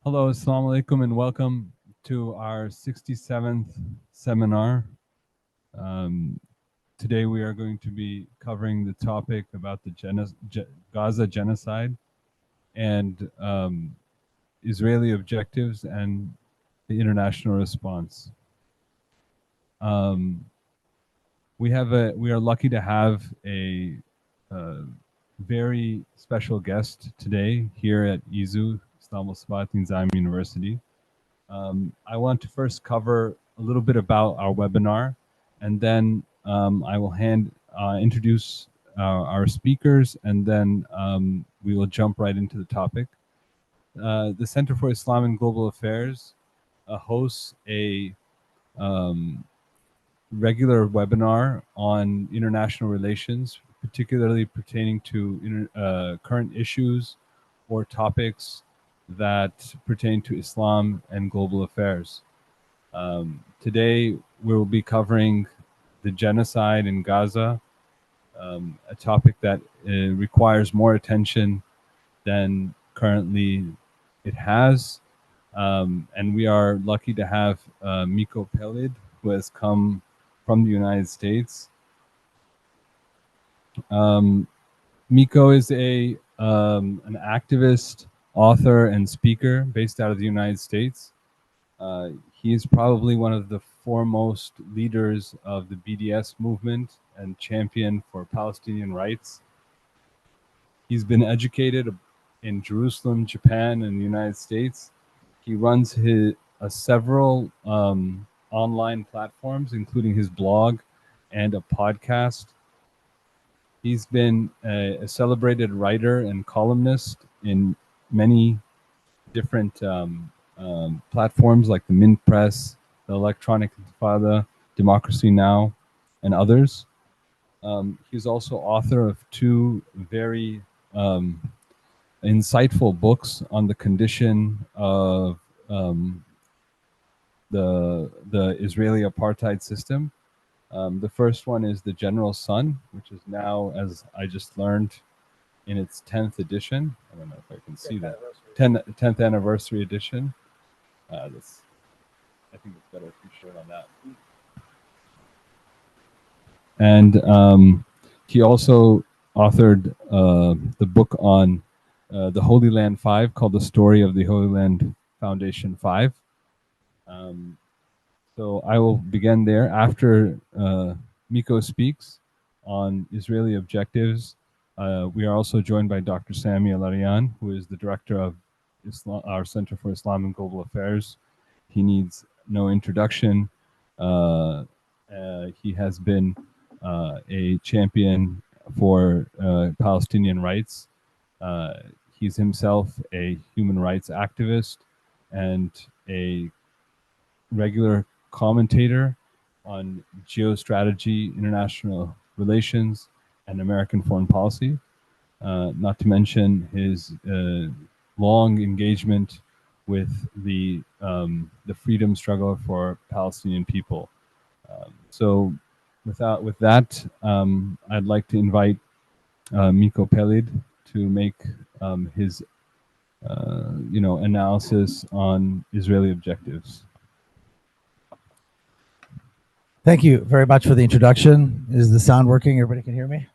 Hello, assalamu alaikum, and welcome to our 67th seminar. Um, Today we are going to be covering the topic about the Gaza genocide and Israeli objectives and the international response. We are lucky to have a very special guest today here at IZU, Istanbul Sabahattin Zaim University. I want to first cover a little bit about our webinar, and then I will introduce our speakers, and then we will jump right into the topic. The Center for Islam and Global Affairs hosts a regular webinar on international relations, particularly pertaining to current issues or topics that pertain to Islam and global affairs. Today, we will be covering the genocide in Gaza, a topic that requires more attention than currently it has. And we are lucky to have Miko Peled, who has come from the United States. Miko is an activist, author, and speaker based out of the United States. He is probably one of the foremost leaders of the BDS movement and champion for Palestinian rights. He's been educated in Jerusalem, Japan, and the United States. He runs several online platforms, including his blog and a podcast. He's been a celebrated writer and columnist in many different platforms like the Mint Press, the Electronic Intifada, Democracy Now!, and others. He's also author of two very insightful books on the condition of the Israeli apartheid system. The first one is The General Sun, which is now, as I just learned, in its 10th edition. I don't know if I can see that. 10th anniversary edition. I think it's better if you show it on that. And he also authored the book on the Holy Land 5 called The Story of the Holy Land Foundation 5. So I will begin there. After Miko speaks on Israeli objectives, we are also joined by Dr. Sami Al-Arian, who is the director of our Center for Islam and Global Affairs. He needs no introduction. He has been a champion for Palestinian rights. He's himself a human rights activist and a regular commentator on geostrategy, international relations, and American foreign policy, not to mention his long engagement with the freedom struggle for Palestinian people. So with that, I'd like to invite Miko Peled to make his analysis on Israeli objectives. Thank you very much for the introduction. Is the sound working? Everybody can hear me?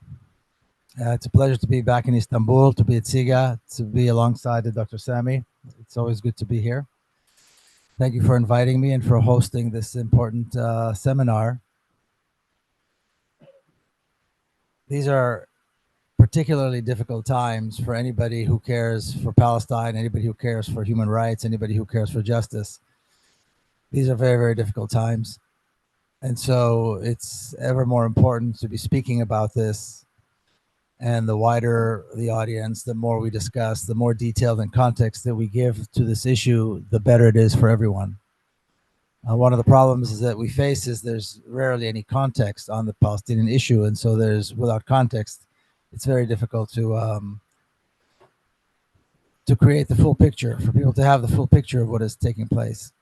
It's a pleasure to be back in Istanbul, to be at CIGA, to be alongside Dr. Sami. It's always good to be here. Thank you for inviting me and for hosting this important seminar. These are particularly difficult times for anybody who cares for Palestine, anybody who cares for human rights, anybody who cares for justice. These are very, very difficult times. And so it's ever more important to be speaking about this. And the wider the audience, the more we discuss, the more detail and context that we give to this issue, the better it is for everyone. One of the problems is that we face is there's rarely any context on the Palestinian issue. And so without context, it's very difficult to create the full picture, for people to have the full picture of what is taking place.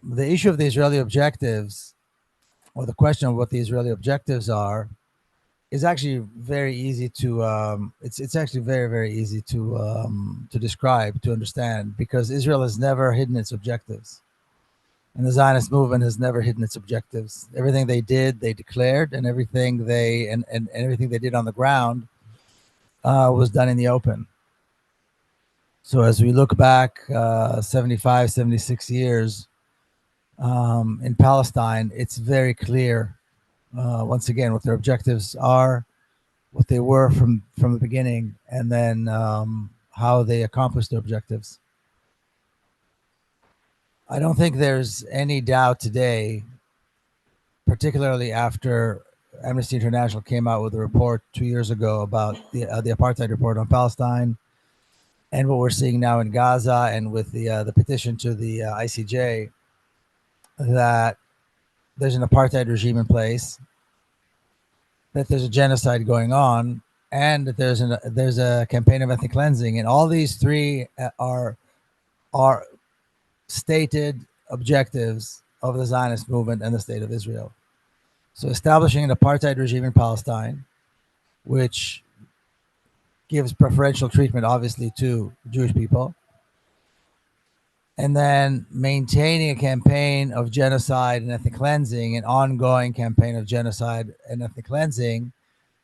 The issue of the Israeli objectives, or the question of what the Israeli objectives are, is actually very easy to it's actually very easy to describe, to understand, because Israel has never hidden its objectives, and the Zionist movement has never hidden its objectives. Everything they did, they declared, and everything and everything they did on the ground was done in the open. So as we look back 75, 76 years in Palestine, it's very clear once again what their objectives are, what they were from the beginning, and then how they accomplished their objectives. I don't think there's any doubt today, particularly after Amnesty International came out with a report 2 years ago about the apartheid report on Palestine, and what we're seeing now in Gaza, and with the petition to the ICJ, that there's an apartheid regime in place, that there's a genocide going on, and that there's a campaign of ethnic cleansing, and all these three are stated objectives of the Zionist movement and the state of Israel. So establishing an apartheid regime in Palestine, which gives preferential treatment, obviously, to Jewish people, and then maintaining a campaign of genocide and ethnic cleansing, an ongoing campaign of genocide and ethnic cleansing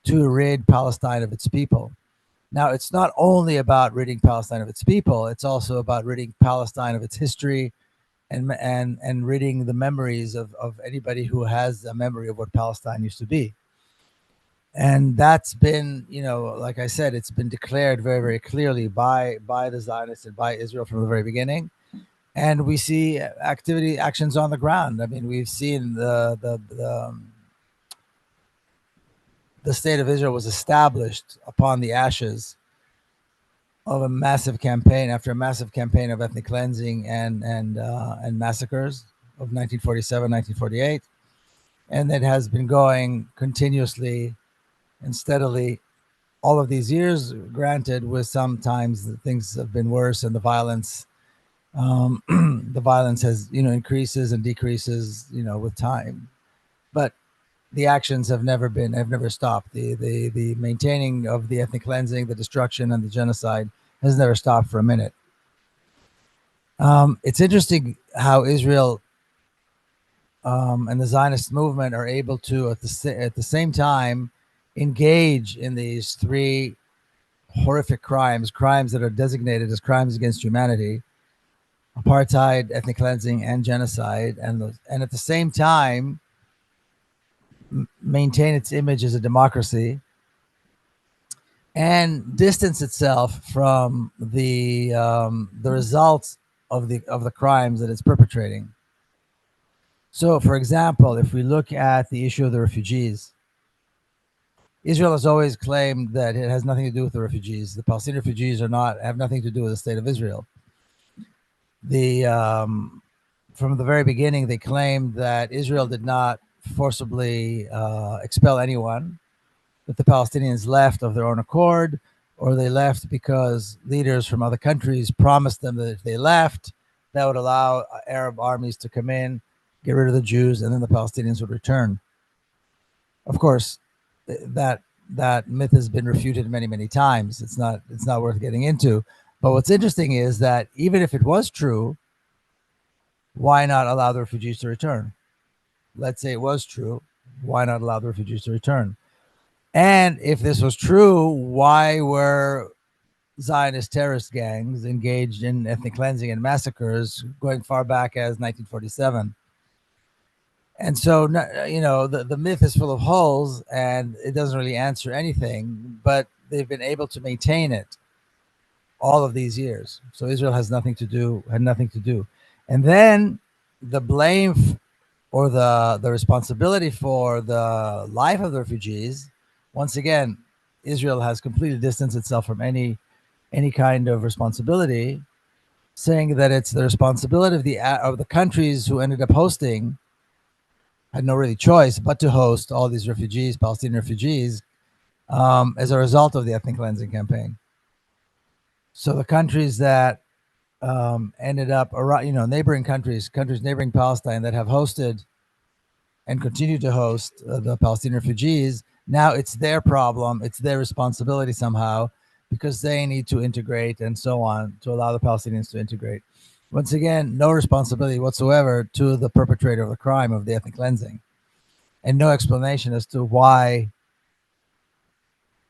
to rid Palestine of its people. Now, it's not only about ridding Palestine of its people, it's also about ridding Palestine of its history, and ridding the memories of anybody who has a memory of what Palestine used to be. And that's been, like I said, it's been declared very clearly by the Zionists and by Israel from the very beginning. And we see actions on the ground. I mean, we've seen the state of Israel was established upon the ashes of a massive campaign, after a massive campaign of ethnic cleansing and massacres of 1947, 1948. And it has been going continuously and steadily all of these years, granted, with sometimes things have been worse, and the violence has, increases and decreases, with time. But the actions have never stopped. The maintaining of the ethnic cleansing, the destruction, and the genocide has never stopped for a minute. It's interesting how Israel and the Zionist movement are able to, at the same time, engage in these three horrific crimes that are designated as crimes against humanity: apartheid, ethnic cleansing, and genocide, and at the same time maintain its image as a democracy and distance itself from the results of the crimes that it's perpetrating. So, for example, if we look at the issue of the refugees, Israel has always claimed that it has nothing to do with the refugees. The Palestinian refugees have nothing to do with the state of Israel. From the very beginning, they claimed that Israel did not forcibly expel anyone, that the Palestinians left of their own accord, or they left because leaders from other countries promised them that if they left, that would allow Arab armies to come in, get rid of the Jews, and then the Palestinians would return. Of course, that myth has been refuted many times. It's not worth getting into. But what's interesting is that even if it was true, why not allow the refugees to return? Let's say it was true. Why not allow the refugees to return? And if this was true, why were Zionist terrorist gangs engaged in ethnic cleansing and massacres going far back as 1947? And so, the myth is full of holes, and it doesn't really answer anything, but they've been able to maintain it all of these years. So Israel had nothing to do. And then the blame or the responsibility for the life of the refugees, once again, Israel has completely distanced itself from any kind of responsibility, saying that it's the responsibility of the countries who ended up hosting, had no really choice but to host all these refugees, Palestinian refugees, as a result of the ethnic cleansing campaign. So the countries that ended up around, neighboring countries neighboring Palestine that have hosted and continue to host the Palestinian refugees, Now it's their problem, it's their responsibility somehow, because they need to integrate and so on to allow the Palestinians to integrate. Once again, no responsibility whatsoever to the perpetrator of the crime of the ethnic cleansing, and no explanation as to why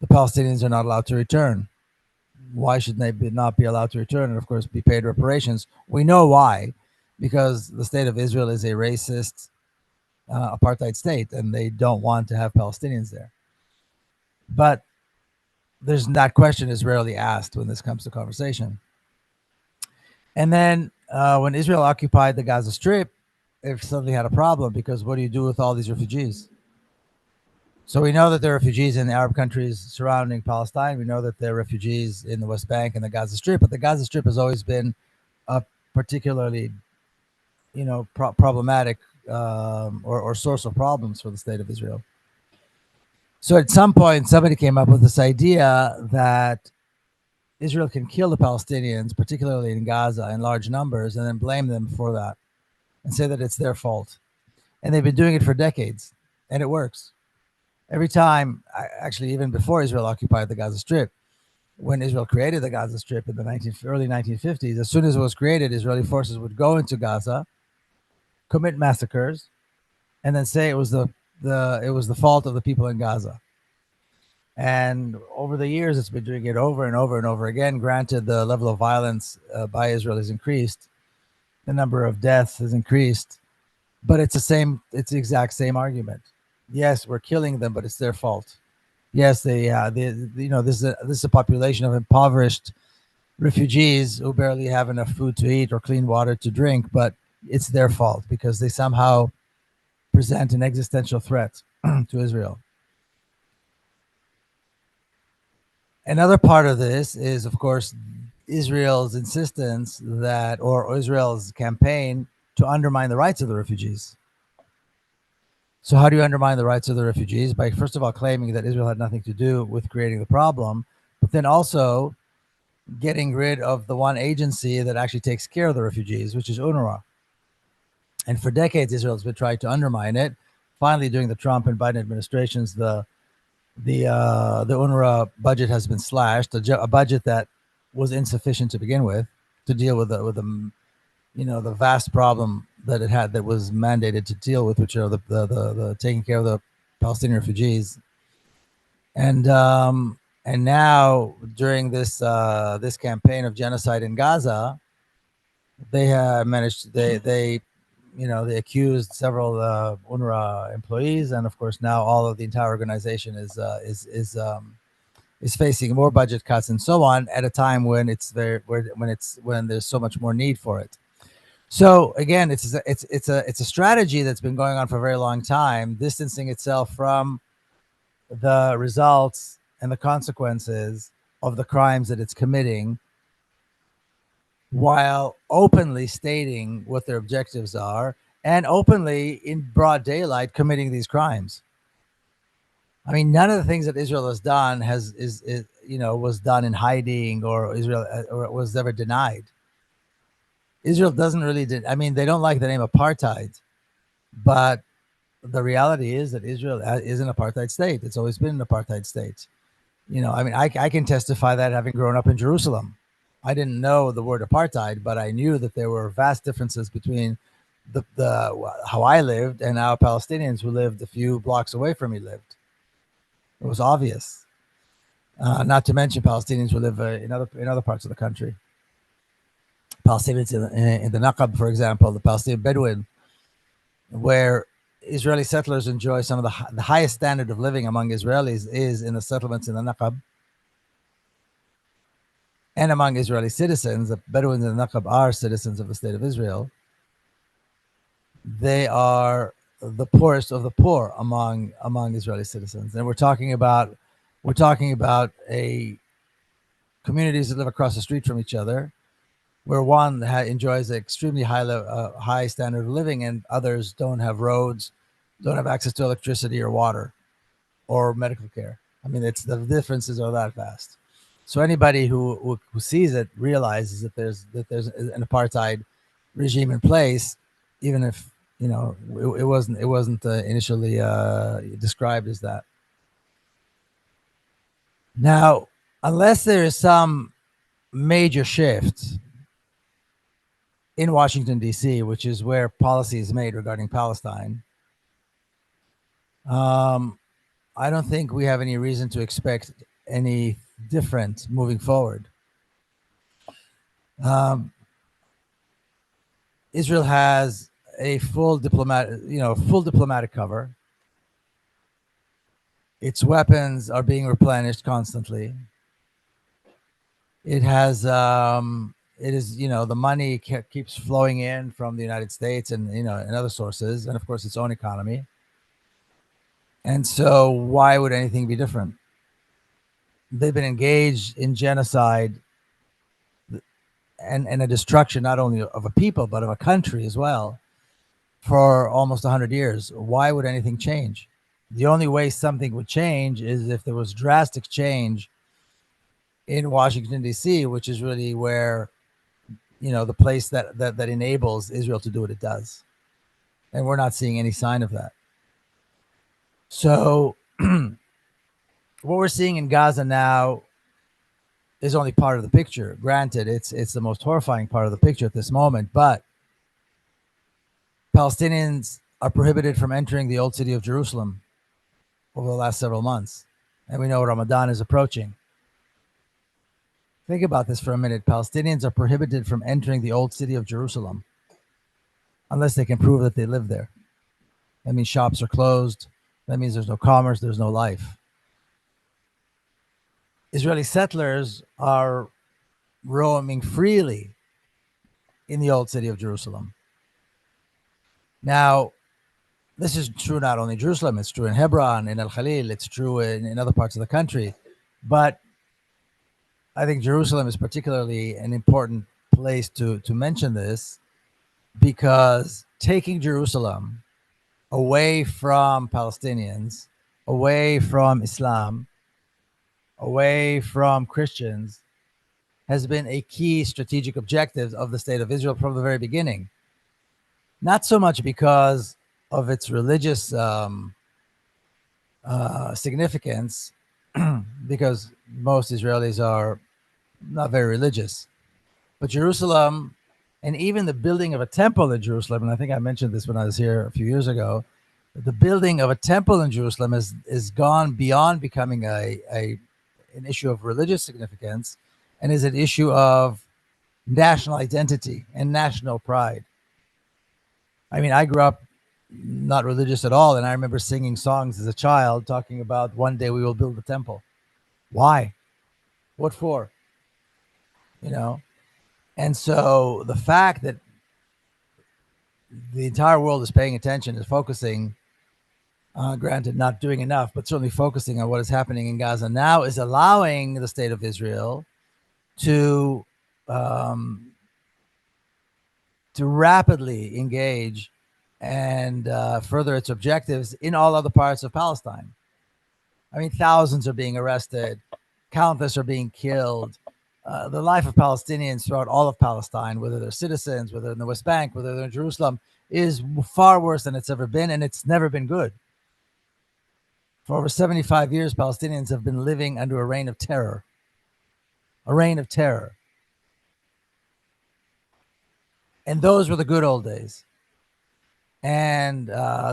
the Palestinians are not allowed to return. Why should they not be allowed to return and, of course, be paid reparations? We know why, because the state of Israel is a racist apartheid state, and they don't want to have Palestinians there. But that question is rarely asked when this comes to conversation. And then when Israel occupied the Gaza Strip, it suddenly had a problem, because what do you do with all these refugees? So we know that there are refugees in the Arab countries surrounding Palestine. We know that there are refugees in the West Bank and the Gaza Strip, but the Gaza Strip has always been a particularly, problematic or source of problems for the state of Israel. So at some point, somebody came up with this idea that Israel can kill the Palestinians, particularly in Gaza, in large numbers, and then blame them for that and say that it's their fault. And they've been doing it for decades, and it works. Every time, actually, even before Israel occupied the Gaza Strip, when Israel created the Gaza Strip in the early 1950s, as soon as it was created, Israeli forces would go into Gaza, commit massacres, and then say it was the fault of the people in Gaza. And over the years, it's been doing it over and over and over again. Granted, the level of violence by Israel has increased, the number of deaths has increased, but it's the exact same argument. Yes, we're killing them, but it's their fault. Yes, this is a population of impoverished refugees who barely have enough food to eat or clean water to drink, but it's their fault because they somehow present an existential threat to Israel. Another part of this is, of course, Israel's insistence or Israel's campaign to undermine the rights of the refugees. So how do you undermine the rights of the refugees? By, first of all, claiming that Israel had nothing to do with creating the problem, but then also getting rid of the one agency that actually takes care of the refugees, which is UNRWA. And for decades, Israel has been trying to undermine it. Finally, during the Trump and Biden administrations, the UNRWA budget has been slashed, a budget that was insufficient to begin with to deal with the vast problem that it had, that was mandated to deal with, which are the taking care of the Palestinian refugees. And now during this campaign of genocide in Gaza, they have managed. They accused several UNRWA employees, and of course now all of the entire organization is facing more budget cuts and so on, at a time when there's so much more need for it. So again, it's a strategy that's been going on for a very long time, distancing itself from the results and the consequences of the crimes that it's committing, while openly stating what their objectives are and openly in broad daylight committing these crimes. I mean, none of the things that Israel has done was done in hiding, or was ever denied. Israel doesn't really they don't like the name apartheid, but the reality is that Israel is an apartheid state. It's always been an apartheid state. I can testify that, having grown up in Jerusalem. I didn't know the word apartheid, but I knew that there were vast differences between how I lived and how Palestinians who lived a few blocks away from me lived. It was obvious. Not to mention Palestinians who live in other parts of the country. Palestinians in the Naqab, for example, the Palestinian Bedouin, where Israeli settlers enjoy some of the highest standard of living among Israelis, is in the settlements in the Naqab. And among Israeli citizens, the Bedouins in the Naqab are citizens of the state of Israel. They are the poorest of the poor among Israeli citizens, and we're talking about a communities that live across the street from each other, where one enjoys an extremely high standard of living, and others don't have roads, don't have access to electricity or water or medical care. I mean, the differences are that vast. So anybody who sees it realizes that there's an apartheid regime in place, even if it wasn't initially described as that. Now, unless there is some major shift in Washington, D.C., which is where policy is made regarding Palestine, I don't think we have any reason to expect any different moving forward. Israel has a full diplomatic cover. Its weapons are being replenished constantly. It has, it is, the money keeps flowing in from the United States and, and other sources, and of course its own economy. And so why would anything be different? They've been engaged in genocide and a destruction not only of a people, but of a country as well for almost 100 years. Why would anything change? The only way something would change is if there was drastic change in Washington, D.C., which is really where, the place that enables Israel to do what it does. And we're not seeing any sign of that. So what we're seeing in Gaza now is only part of the picture. Granted, it's the most horrifying part of the picture at this moment, but Palestinians are prohibited from entering the old city of Jerusalem over the last several months. And we know Ramadan is approaching. Think about this for a minute. Palestinians are prohibited from entering the old city of Jerusalem unless they can prove that they live there. That means shops are closed. That means there's no commerce, there's no life. Israeli settlers are roaming freely in the old city of Jerusalem. Now, this is true not only in Jerusalem, it's true in Hebron, in Al-Khalil, it's true in other parts of the country. But I think Jerusalem is particularly an important place to mention this, because taking Jerusalem away from Palestinians, away from Islam, away from Christians, has been a key strategic objective of the state of Israel from the very beginning. Not so much because of its religious significance, because most Israelis are not very religious, but Jerusalem, and even the building of a temple in Jerusalem, and I think I mentioned this when I was here a few years ago, the building of a temple in Jerusalem is gone beyond becoming an issue of religious significance, and is an issue of national identity and national pride. I mean, I grew up not religious at all, and I remember singing songs as a child talking about one day we will build a temple. Why? What for? And so the fact that the entire world is paying attention, is focusing, granted not doing enough, but certainly focusing on what is happening in Gaza now, is allowing the state of Israel to rapidly engage and further its objectives in all other parts of Palestine. I mean, thousands are being arrested, countless are being killed. The life of Palestinians throughout all of Palestine, whether they're citizens, whether they're in the West Bank, whether they're in Jerusalem, is far worse than it's ever been, and it's never been good. For over 75 years, Palestinians have been living under a reign of terror. A reign of terror. And those were the good old days. And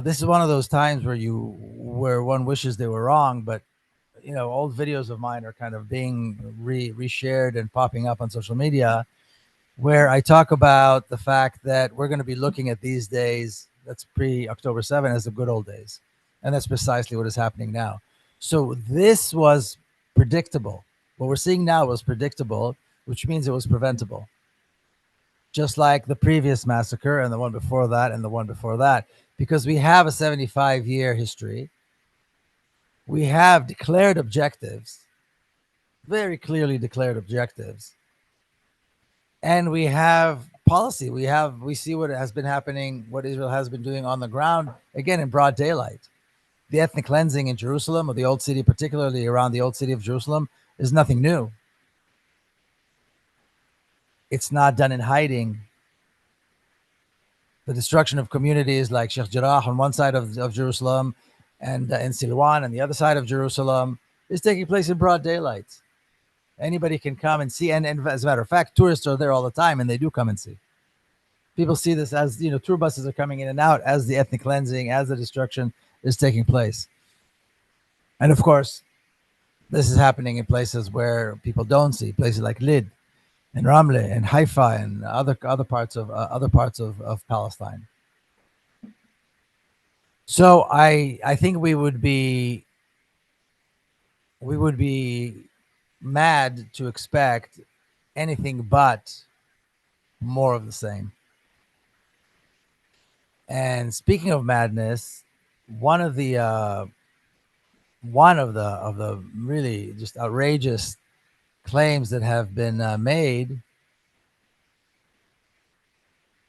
this is one of those times where one wishes they were wrong, but old videos of mine are kind of being reshared and popping up on social media, where I talk about the fact that we're going to be looking at these days, that's pre-October 7, as the good old days. And that's precisely what is happening now. So this was predictable. What we're seeing now was predictable, which means it was preventable. Just like the previous massacre and the one before that and the one before that, because we have a 75-year history. We have declared objectives, very clearly declared objectives. And we have policy. We see what has been happening, what Israel has been doing on the ground, again, in broad daylight. The ethnic cleansing in Jerusalem, or the old city, particularly around the old city of Jerusalem, is nothing new. It's not done in hiding. The destruction of communities like Sheikh Jarrah on one side of Jerusalem, and in Silwan on the other side of Jerusalem, is taking place in broad daylight. Anybody can come and see, and as a matter of fact, tourists are there all the time, and they do come and see. People see this as, tour buses are coming in and out as the ethnic cleansing, as the destruction is taking place. And of course, this is happening in places where people don't see, places like Lid and Ramle and Haifa and other parts of Palestine. So I think we would be mad to expect anything but more of the same. And speaking of madness, one of the really just outrageous claims that have been made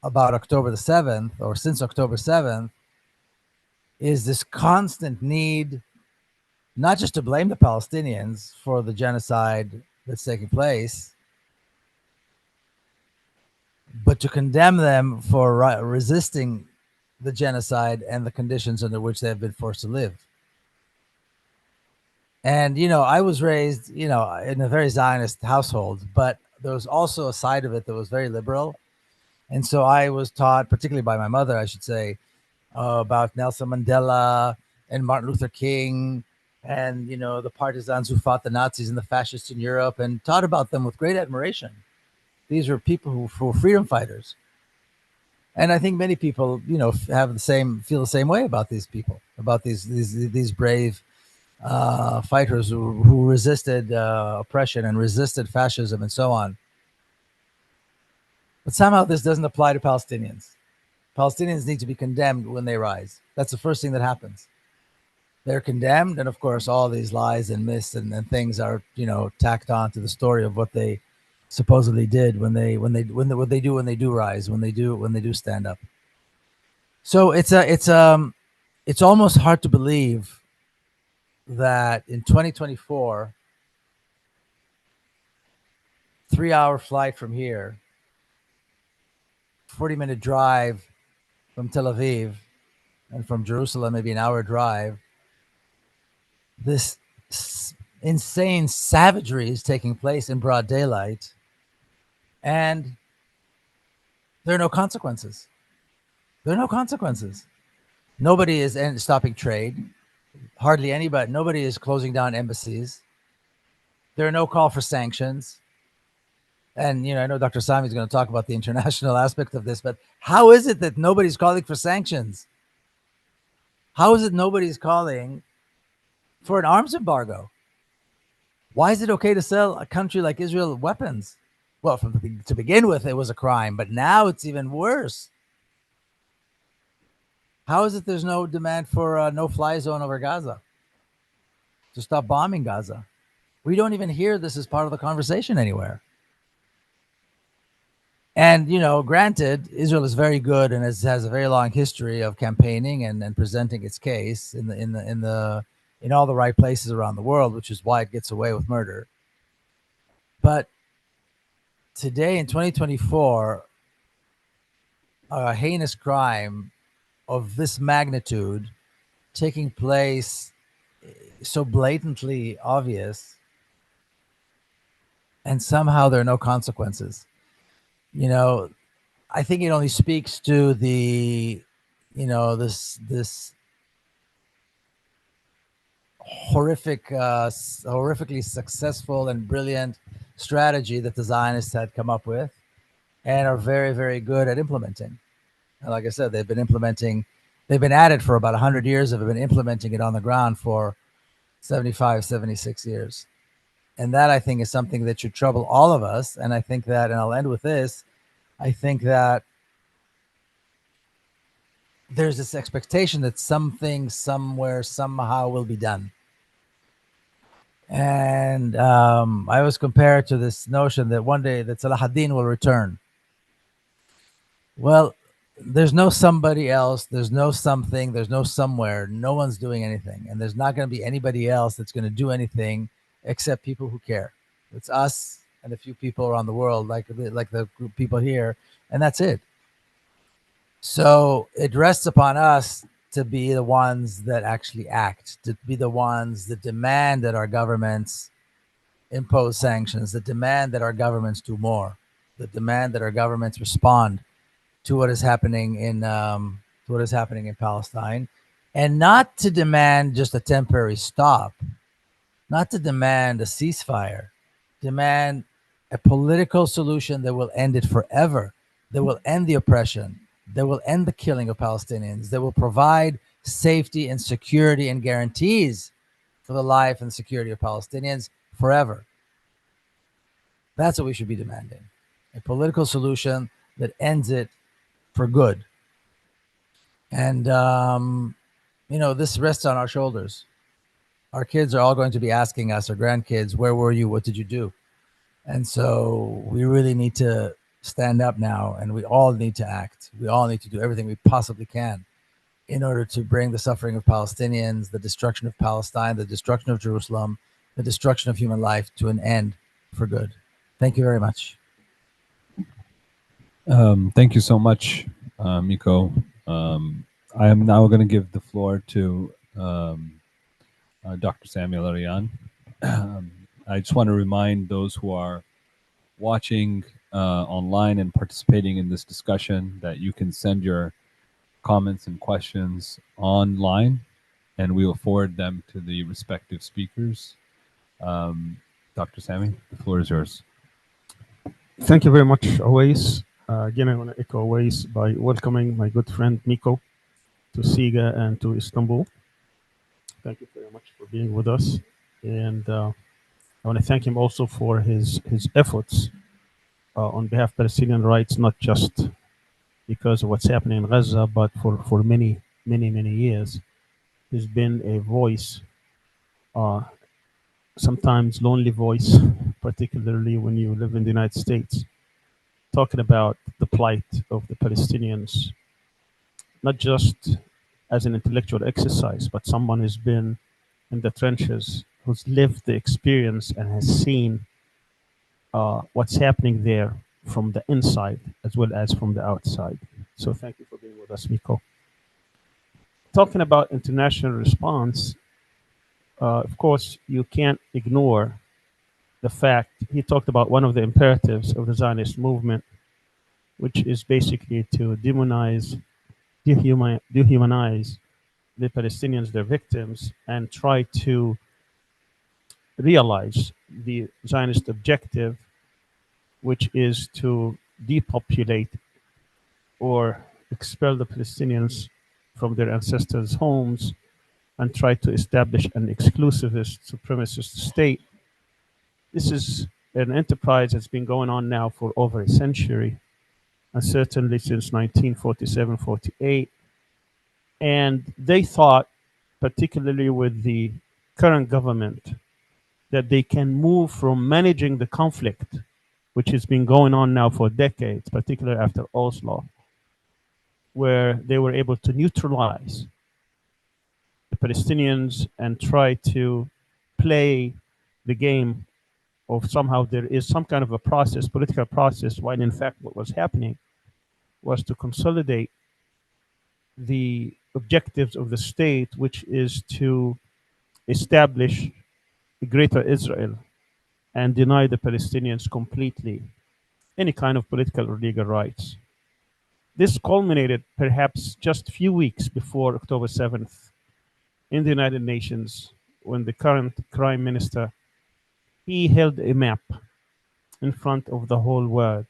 about October the 7th, or since October 7th, is this constant need not just to blame the Palestinians for the genocide that's taking place, but to condemn them for resisting the genocide and the conditions under which they have been forced to live. And, I was raised, in a very Zionist household, but there was also a side of it that was very liberal. And so I was taught, particularly by my mother, I should say, about Nelson Mandela and Martin Luther King and, the partisans who fought the Nazis and the fascists in Europe, and taught about them with great admiration. These were people who were freedom fighters. And I think many people, feel the same way about these people, about these brave fighters who resisted oppression and resisted fascism and so on. But somehow this doesn't apply to Palestinians. Palestinians need to be condemned when they rise. That's the first thing that happens. They're condemned, and of course, all these lies and myths and things are, tacked on to the story of what they supposedly did when they do rise, when they do stand up. So it's almost hard to believe that in 2024, 3-hour flight from here, 40-minute drive from Tel Aviv, and from Jerusalem, maybe an hour drive, this insane savagery is taking place in broad daylight, and there are no consequences. Nobody is stopping trade. Hardly anybody. Nobody is closing down embassies. There are no call for sanctions. And, I know Dr. Sami is going to talk about the international aspect of this, but how is it that nobody's calling for sanctions? How is it nobody's calling for an arms embargo? Why is it okay to sell a country like Israel weapons? Well, to begin with, it was a crime, but now it's even worse. How is it there's no demand for a no-fly zone over Gaza, to stop bombing Gaza? We don't even hear this as part of the conversation anywhere. And, granted, Israel is very good and has a very long history of campaigning and presenting its case in all the right places around the world, which is why it gets away with murder. But today in 2024, a heinous crime of this magnitude taking place, so blatantly obvious, and somehow there are no consequences. I think it only speaks to the, this horrifically successful and brilliant strategy that the Zionists had come up with and are very, very good at implementing. And like I said, they've been at it for about 100 years. They've been implementing it on the ground for 75, 76 years. And that, I think, is something that should trouble all of us. And I think that, and I'll end with this, I think that there's this expectation that something, somewhere, somehow will be done. And I was compared to this notion that one day that Salah ad-Din will return. Well, there's no somebody else, there's no something, there's no somewhere, no one's doing anything. And there's not going to be anybody else that's going to do anything except people who care. It's us and a few people around the world, like the group of people here, and that's it. So it rests upon us to be the ones that actually act, to be the ones that demand that our governments impose sanctions, that demand that our governments do more, that demand that our governments respond to what is happening in Palestine, and not to demand just a temporary stop, not to demand a ceasefire, demand a political solution that will end it forever, that will end the oppression, that will end the killing of Palestinians, that will provide safety and security and guarantees for the life and security of Palestinians forever. That's what we should be demanding. A political solution that ends it for good. And, this rests on our shoulders. Our kids are all going to be asking us, our grandkids, where were you? What did you do? And so we really need to stand up now, and we all need to act. We all need to do everything we possibly can in order to bring the suffering of Palestinians, the destruction of Palestine, the destruction of Jerusalem, the destruction of human life to an end for good. Thank you very much. Thank you so much, Miko. I am now going to give the floor to Dr. Sami Al-Arian. I just want to remind those who are watching online and participating in this discussion that you can send your comments and questions online, and we will forward them to the respective speakers. Dr. Sami, the floor is yours. Thank you very much, Awais. Again, I want to echo Awais by welcoming my good friend Miko to CIGA and to Istanbul. Thank you very much for being with us. And I want to thank him also for his efforts on behalf of Palestinian rights, not just because of what's happening in Gaza, but for many, many, many years. He's been a voice, sometimes lonely voice, particularly when you live in the United States, talking about the plight of the Palestinians, not just as an intellectual exercise, but someone who's been in the trenches, who's lived the experience and has seen what's happening there from the inside as well as from the outside. So thank you for being with us, Miko. Talking about international response, of course, you can't ignore the fact he talked about one of the imperatives of the Zionist movement, which is basically to dehumanize the Palestinians, their victims, and try to realize the Zionist objective, which is to depopulate or expel the Palestinians from their ancestors' homes and try to establish an exclusivist, supremacist state. This is an enterprise that's been going on now for over a century, and certainly since 1947-48. And they thought, particularly with the current government, that they can move from managing the conflict, which has been going on now for decades, particularly after Oslo, where they were able to neutralize the Palestinians and try to play the game of somehow there is some kind of a process, political process, when in fact what was happening was to consolidate the objectives of the state, which is to establish a greater Israel and deny the Palestinians completely any kind of political or legal rights. This culminated perhaps just a few weeks before October 7th in the United Nations, when the current Prime Minister, he held a map in front of the whole world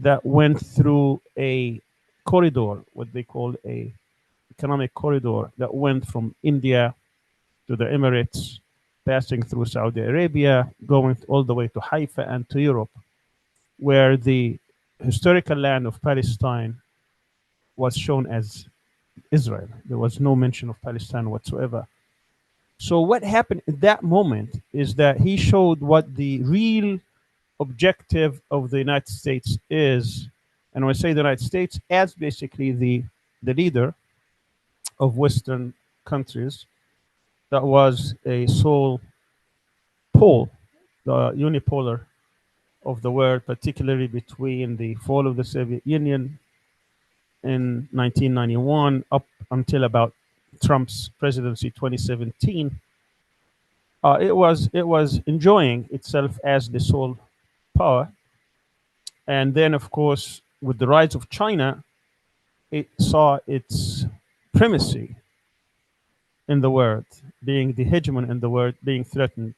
that went through a corridor, what they call a economic corridor, that went from India to the Emirates, passing through Saudi Arabia, going all the way to Haifa and to Europe, where the historical land of Palestine was shown as Israel. There was no mention of Palestine whatsoever. So what happened at that moment is that he showed what the real objective of the United States is. And when I say the United States, as basically the leader of Western countries, that was a sole pole, the unipolar of the world, particularly between the fall of the Soviet Union in 1991 up until about Trump's presidency 2017, it was enjoying itself as the sole power. And then, of course, with the rise of China, it saw its primacy in the world, being the hegemon in the world, being threatened.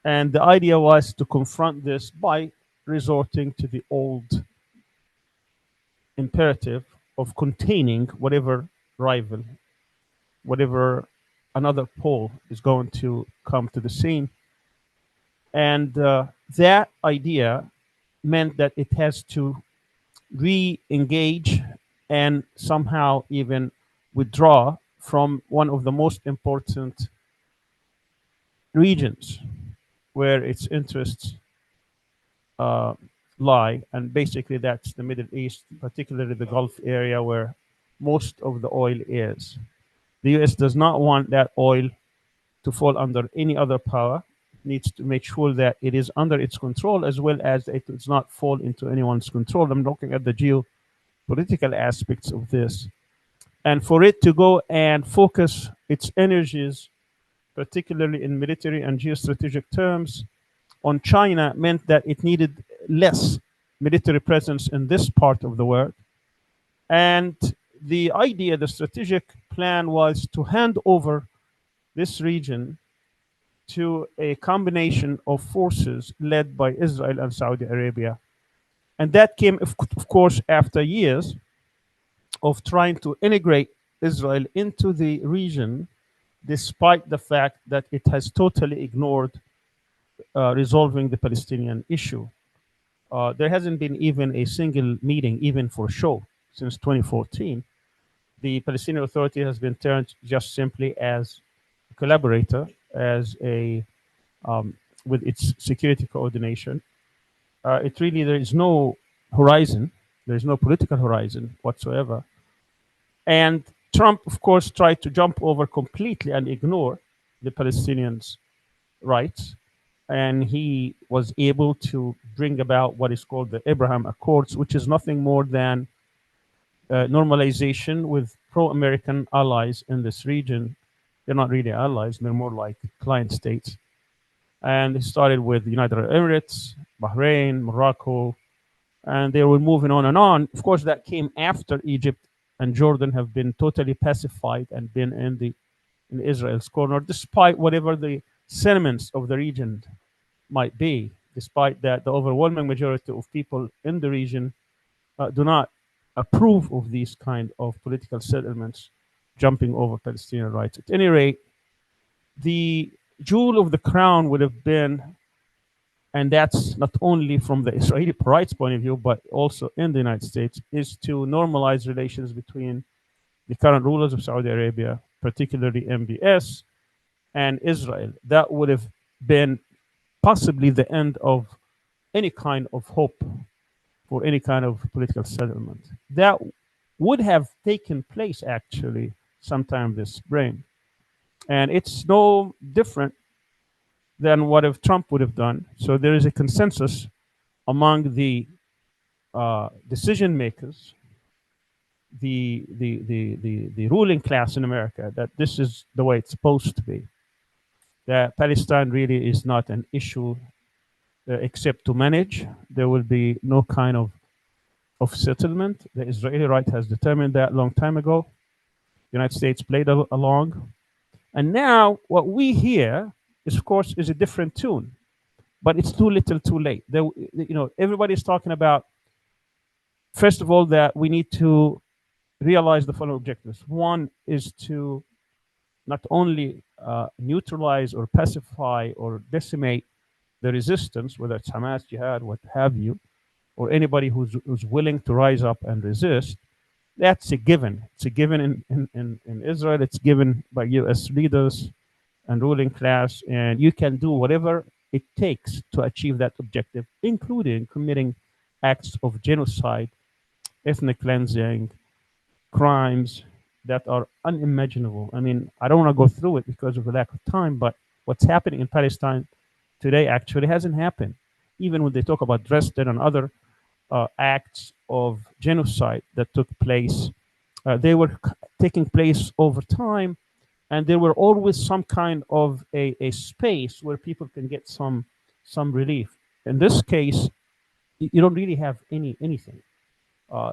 And the idea was to confront this by resorting to the old imperative of containing whatever rival, whatever another pole is going to come to the scene. And that idea meant that it has to re-engage and somehow even withdraw from one of the most important regions where its interests lie, and basically that's the Middle East, particularly the Gulf area where most of the oil is. The US does not want that oil to fall under any other power. It needs to make sure that it is under its control as well as it does not fall into anyone's control. I'm looking at the geopolitical aspects of this. And for it to go and focus its energies, particularly in military and geostrategic terms, on China meant that it needed less military presence in this part of the world. And the idea, the strategic plan was to hand over this region to a combination of forces led by Israel and Saudi Arabia. And that came, of course, after years of trying to integrate Israel into the region, despite the fact that it has totally ignored resolving the Palestinian issue. There hasn't been even a single meeting, even for show, since 2014. The Palestinian Authority has been turned just simply as a collaborator, as a with its security coordination. There is no horizon. There is no political horizon whatsoever. And Trump, of course, tried to jump over completely and ignore the Palestinians' rights. And he was able to bring about what is called the Abraham Accords, which is nothing more than normalization with pro-American allies in this region. They're not really allies, they're more like client states. And it started with the United Arab Emirates, Bahrain, Morocco, and they were moving on and on. Of course, that came after Egypt and Jordan have been totally pacified and been in Israel's corner, despite whatever the sentiments of the region might be. Despite that, the overwhelming majority of people in the region do not approve of these kind of political settlements jumping over Palestinian rights. At any rate, the jewel of the crown would have been, and that's not only from the Israeli rights point of view, but also in the United States, is to normalize relations between the current rulers of Saudi Arabia, particularly MBS, and Israel. That would have been possibly the end of any kind of hope for any kind of political settlement. That would have taken place actually sometime this spring. And it's no different than what if Trump would have done. So there is a consensus among the decision makers, the ruling class in America, that this is the way it's supposed to be. That Palestine really is not an issue except to manage. There will be no kind of settlement. The Israeli right has determined that a long time ago. The United States played along. And now what we hear is, of course, is a different tune, but it's too little too late. Everybody's talking about, first of all, that we need to realize the following objectives. One is to not only neutralize or pacify or decimate the resistance, whether it's Hamas, Jihad, what have you, or anybody who's willing to rise up and resist. That's a given. It's a given in Israel. It's given by US leaders and ruling class. And you can do whatever it takes to achieve that objective, including committing acts of genocide, ethnic cleansing, crimes that are unimaginable. I mean, I don't want to go through it because of the lack of time, but what's happening in Palestine today actually hasn't happened. Even when they talk about Dresden and other acts of genocide that took place. They were taking place over time, and there were always some kind of a space where people can get some relief. In this case, you don't really have anything.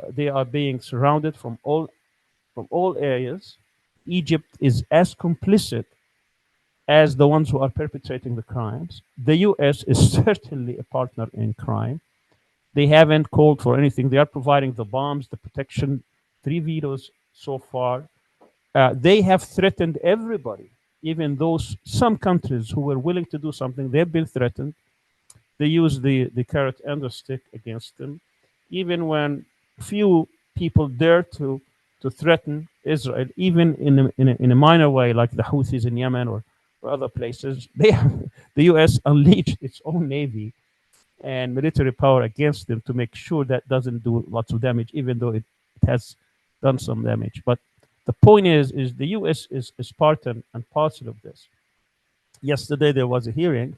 They are being surrounded from all areas. Egypt is as complicit as the ones who are perpetrating the crimes. The U.S. is certainly a partner in crime. They haven't called for anything. They are providing the bombs, the protection, 3 vetoes so far. They have threatened everybody, even those some countries who were willing to do something. They've been threatened. They use the carrot and the stick against them. Even when few people dare to threaten Israel, even in a minor way, like the Houthis in Yemen or other places, the U.S. unleashed its own navy and military power against them to make sure that doesn't do lots of damage, even though it has done some damage. But the point is the U.S. is part and parcel of this. Yesterday there was a hearing.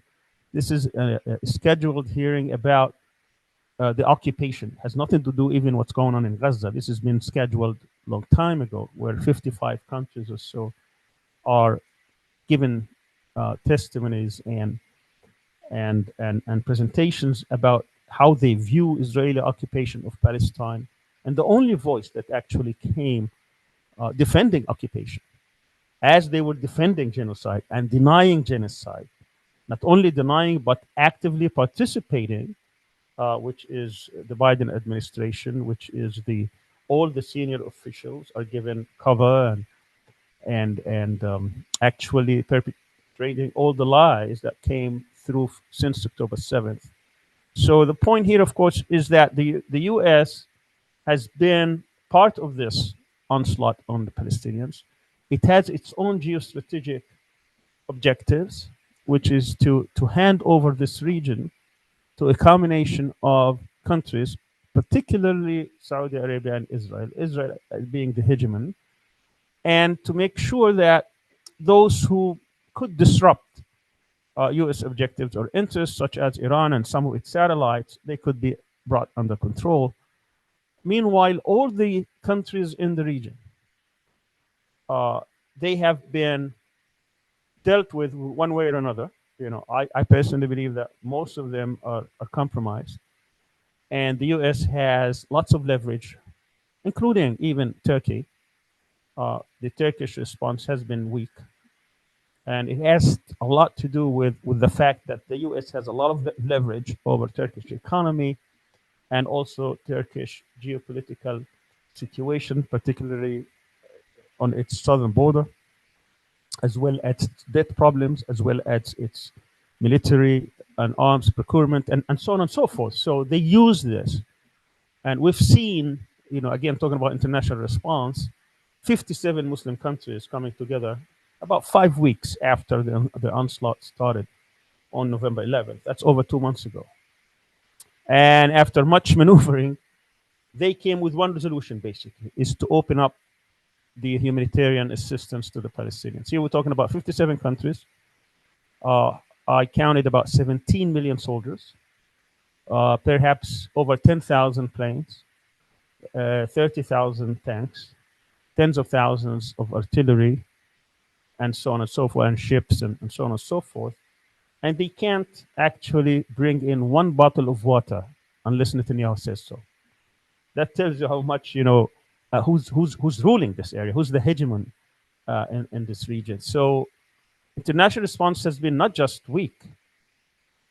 This is a scheduled hearing about the occupation. Has nothing to do even what's going on in Gaza. This has been scheduled a long time ago, where 55 countries or so are given testimonies and presentations about how they view Israeli occupation of Palestine. And the only voice that actually came defending occupation, as they were defending genocide and denying genocide, not only denying but actively participating, which is the Biden administration, which is all the senior officials are given cover and actually perpetrating all the lies that came through since October 7th. So the point here, of course, is that the U.S. has been part of this onslaught on the Palestinians. It has its own geostrategic objectives, which is to hand over this region to a combination of countries, particularly Saudi Arabia and Israel, Israel being the hegemon, and to make sure that those who could disrupt U.S. objectives or interests, such as Iran and some of its satellites, they could be brought under control. Meanwhile, all the countries in the region, they have been dealt with one way or another. I personally believe that most of them are compromised. And the U.S. has lots of leverage, including even Turkey. The Turkish response has been weak. And it has a lot to do with the fact that the U.S. has a lot of leverage over Turkish economy and also Turkish geopolitical situation, particularly on its southern border, as well as debt problems, as well as its military and arms procurement, and so on and so forth. So they use this. And we've seen, again, talking about international response, 57 Muslim countries coming together about 5 weeks after the onslaught started on November 11th. That's over 2 months ago. And after much maneuvering, they came with one resolution, basically, is to open up the humanitarian assistance to the Palestinians. Here we're talking about 57 countries. I counted about 17 million soldiers, perhaps over 10,000 planes, 30,000 tanks, tens of thousands of artillery, and so on and so forth, and ships and so on and so forth. And they can't actually bring in one bottle of water unless Netanyahu says so. That tells you how much, who's ruling this area, who's the hegemon in this region. So international response has been not just weak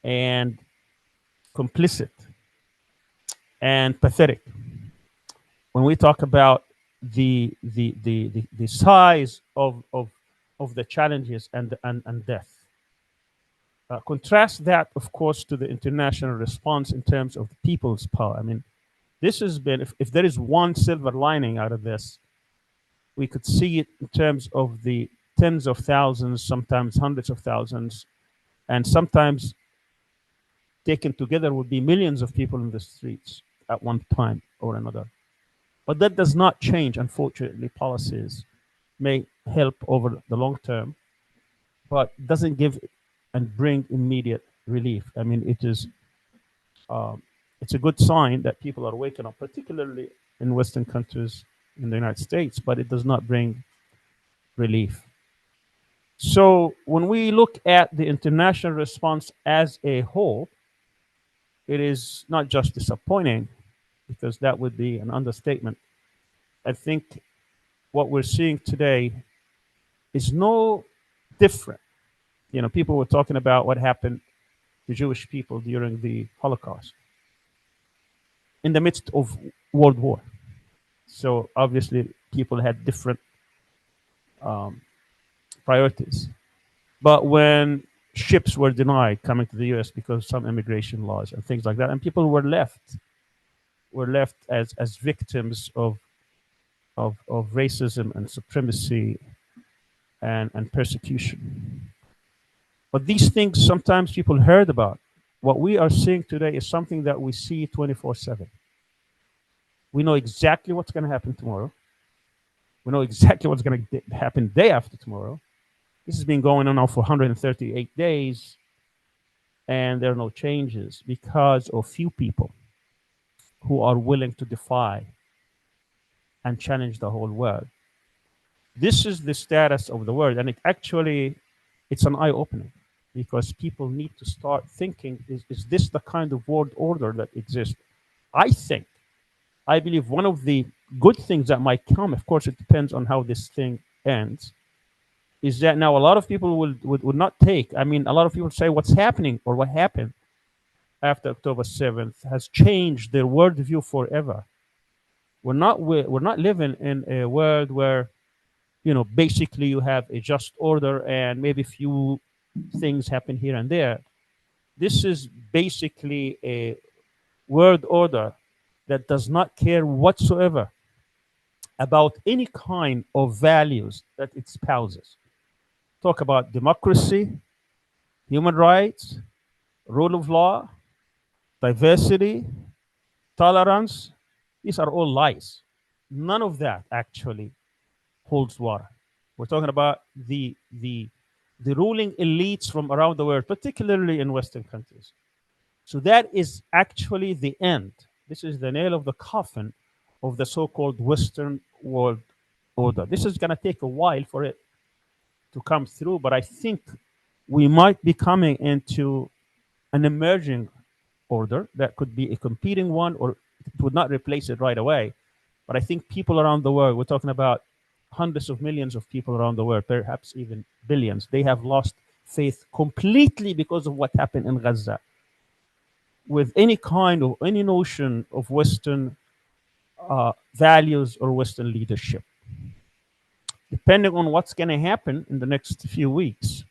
and complicit and pathetic. When we talk about the size of the challenges and death, contrast that, of course, to the international response in terms of the people's power. I mean, this has been, if there is one silver lining out of this, we could see it in terms of the tens of thousands, sometimes hundreds of thousands, and sometimes taken together would be millions of people in the streets at one time or another. But that does not change, unfortunately. Policies may help over the long term, but doesn't give and bring immediate relief. I mean, it's it's a good sign that people are waking up, particularly in Western countries, in the United States, but it does not bring relief. So when we look at the international response as a whole, it is not just disappointing, because that would be an understatement. I think what we're seeing today is no different. You know, people were talking about what happened to Jewish people during the Holocaust in the midst of World War. So obviously, people had different priorities. But when ships were denied coming to the U.S. because of some immigration laws and things like that, and people were left as victims of racism and supremacy and persecution. But these things sometimes people heard about. What we are seeing today is something that we see 24/7. We know exactly what's going to happen tomorrow. We know exactly what's going to happen day after tomorrow. This has been going on now for 138 days, and there are no changes because of few people who are willing to defy and challenge the whole world. This is the status of the world, and it's an eye-opening, because people need to start thinking, is this the kind of world order that exists? I believe one of the good things that might come, of course, it depends on how this thing ends, is that now a lot of people would not take. I mean, a lot of people say what's happening or what happened after October 7th has changed their worldview forever. We're not living in a world where, you know, basically you have a just order and maybe few things happen here and there. This is basically a world order that does not care whatsoever about any kind of values that it espouses. Talk about democracy, human rights, rule of law, diversity, tolerance. These are all lies. None of that actually holds water. We're talking about the ruling elites from around the world, particularly in Western countries. So that is actually the end. This is the nail of the coffin of the so-called Western world order. This is going to take a while for it to come through, but I think we might be coming into an emerging order that could be a competing one, or it would not replace it right away. But I think people around the world, we're talking about hundreds of millions of people around the world, perhaps even billions, they have lost faith completely because of what happened in Gaza, with any kind of any notion of Western values or Western leadership. Depending on what's going to happen in the next few weeks,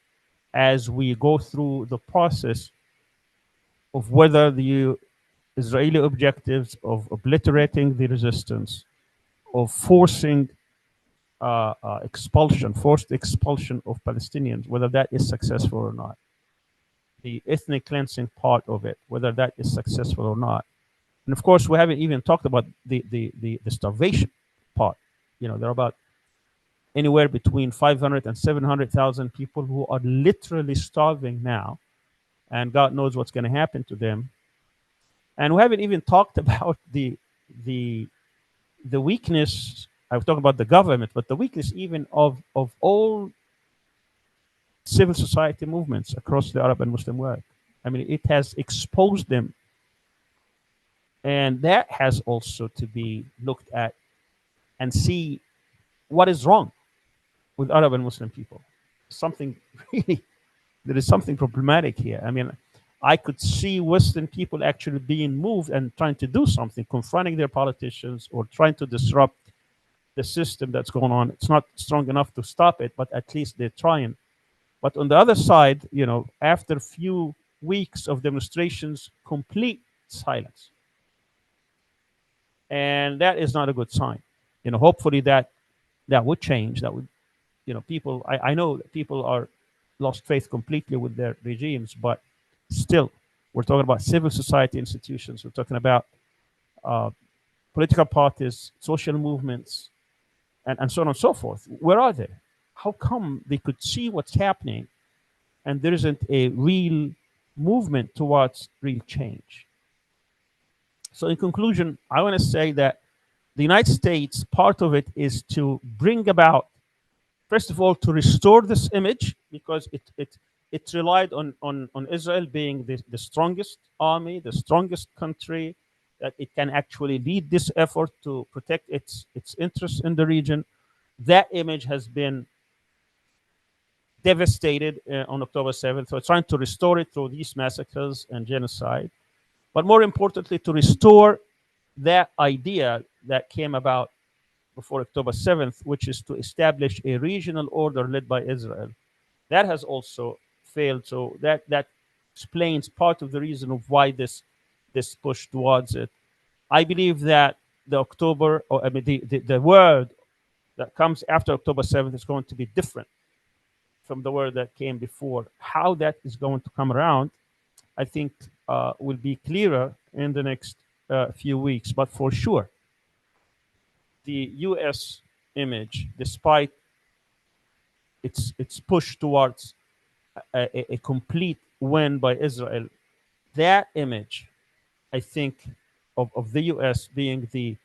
as we go through the process of whether the Israeli objectives of obliterating the resistance, of forcing forced expulsion of Palestinians, whether that is successful or not, the ethnic cleansing part of it, whether that is successful or not. And of course, we haven't even talked about the starvation part. You know, there are about anywhere between 500 and 700,000 people who are literally starving now, and God knows what's going to happen to them. And we haven't even talked about the weakness. I've talked about the government, but the weakness even of all civil society movements across the Arab and Muslim world. I mean, it has exposed them, and that has also to be looked at and see what is wrong with Arab and Muslim people. Something really, there is something problematic here. I mean, I could see Western people actually being moved and trying to do something, confronting their politicians or trying to disrupt the system that's going on. It's not strong enough to stop it, but at least they're trying. But on the other side, you know, after a few weeks of demonstrations, complete silence. And that is not a good sign. You know, hopefully that would change. That would, you know, people, I know that people are lost faith completely with their regimes, but still, we're talking about civil society institutions. We're talking about political parties, social movements, and so on and so forth. Where are they? How come they could see what's happening and there isn't a real movement towards real change? So in conclusion, I want to say that the United States, part of it is to bring about, first of all, to restore this image, because it relied on Israel being the strongest army, the strongest country, that it can actually lead this effort to protect its interests in the region. That image has been devastated on October 7th. So it's trying to restore it through these massacres and genocide. But more importantly, to restore that idea that came about before October 7th, which is to establish a regional order led by Israel. That has also failed. So that explains part of the reason of why this push towards it. I believe that the October, or I mean, the word that comes after October 7th is going to be different from the word that came before. How that is going to come around, I think, will be clearer in the next few weeks. But for sure, the U.S. image, despite its push towards a complete win by Israel, that image, I think, of the U.S. being the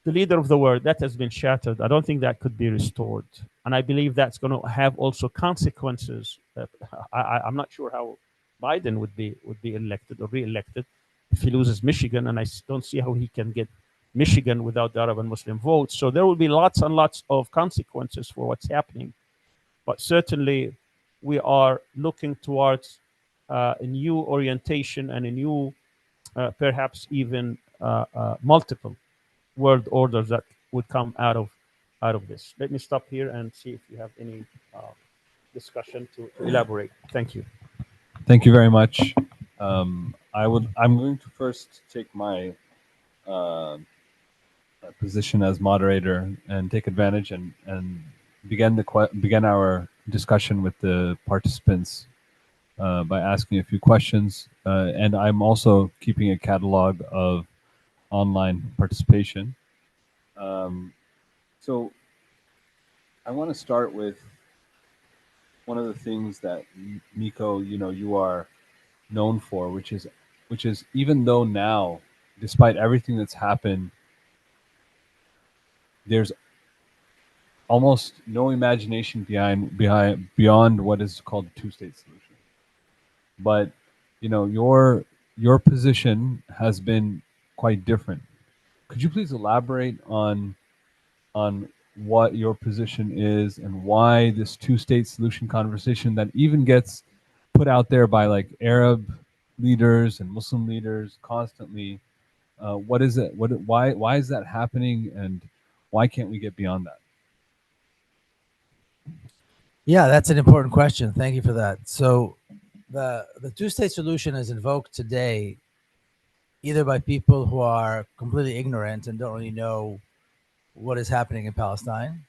leader of the world, that has been shattered. I don't think that could be restored, and I believe that's going to have also consequences. I'm not sure how Biden would be elected or re-elected if he loses Michigan, and I don't see how he can get Michigan without the Arab and Muslim votes. So there will be lots and lots of consequences for what's happening. But certainly, we are looking towards a new orientation and a new, perhaps even multiple world orders that would come out of this. Let me stop here and see if you have any discussion to elaborate. Thank you. Thank you very much. I'm going to first take my position as moderator and take advantage and begin our discussion with the participants by asking a few questions. And I'm also keeping a catalog of online participation. So I want to start with one of the things that Miko, you are known for, which is even though now, despite everything that's happened, there's almost no imagination beyond what is called the two-state solution. But your position has been quite different. Could you please elaborate on what your position is and why this two-state solution conversation that even gets put out there by like Arab leaders and Muslim leaders constantly? What is it? Why is that happening, and why can't we get beyond that? Yeah, that's an important question. Thank you for that. So the two-state solution is invoked today either by people who are completely ignorant and don't really know what is happening in Palestine,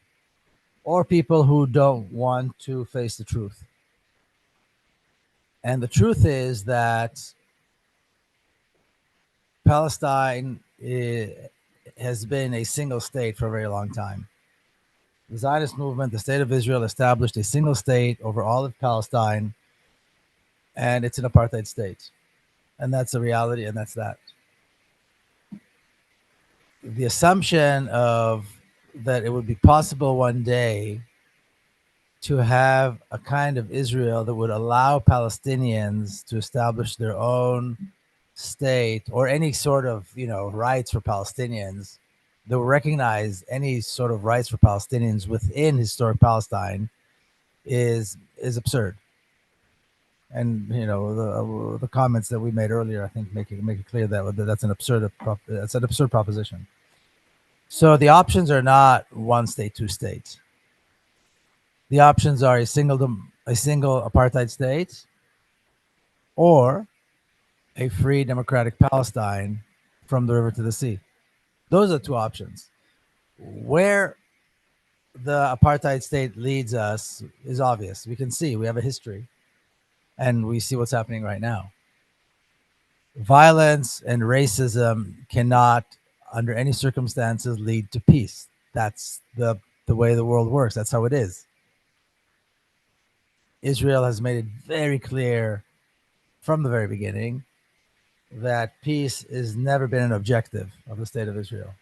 or people who don't want to face the truth. And the truth is that Palestine has been a single state for a very long time. The Zionist movement, the state of Israel, established a single state over all of Palestine, and it's an apartheid state. And that's the reality, and that's that. The assumption of that it would be possible one day to have a kind of Israel that would allow Palestinians to establish their own state or any sort of, rights for Palestinians, that would recognize any sort of rights for Palestinians within historic Palestine is absurd. And the comments that we made earlier, I think, make it clear that that's an absurd proposition. So the options are not one state, two states. The options are a single apartheid state or a free democratic Palestine from the river to the sea. Those are two options. Where the apartheid state leads us is obvious. We can see, we have a history, and we see what's happening right now. Violence and racism cannot, under any circumstances, lead to peace. That's the way the world works. That's how it is. Israel has made it very clear from the very beginning that peace has never been an objective of the state of Israel.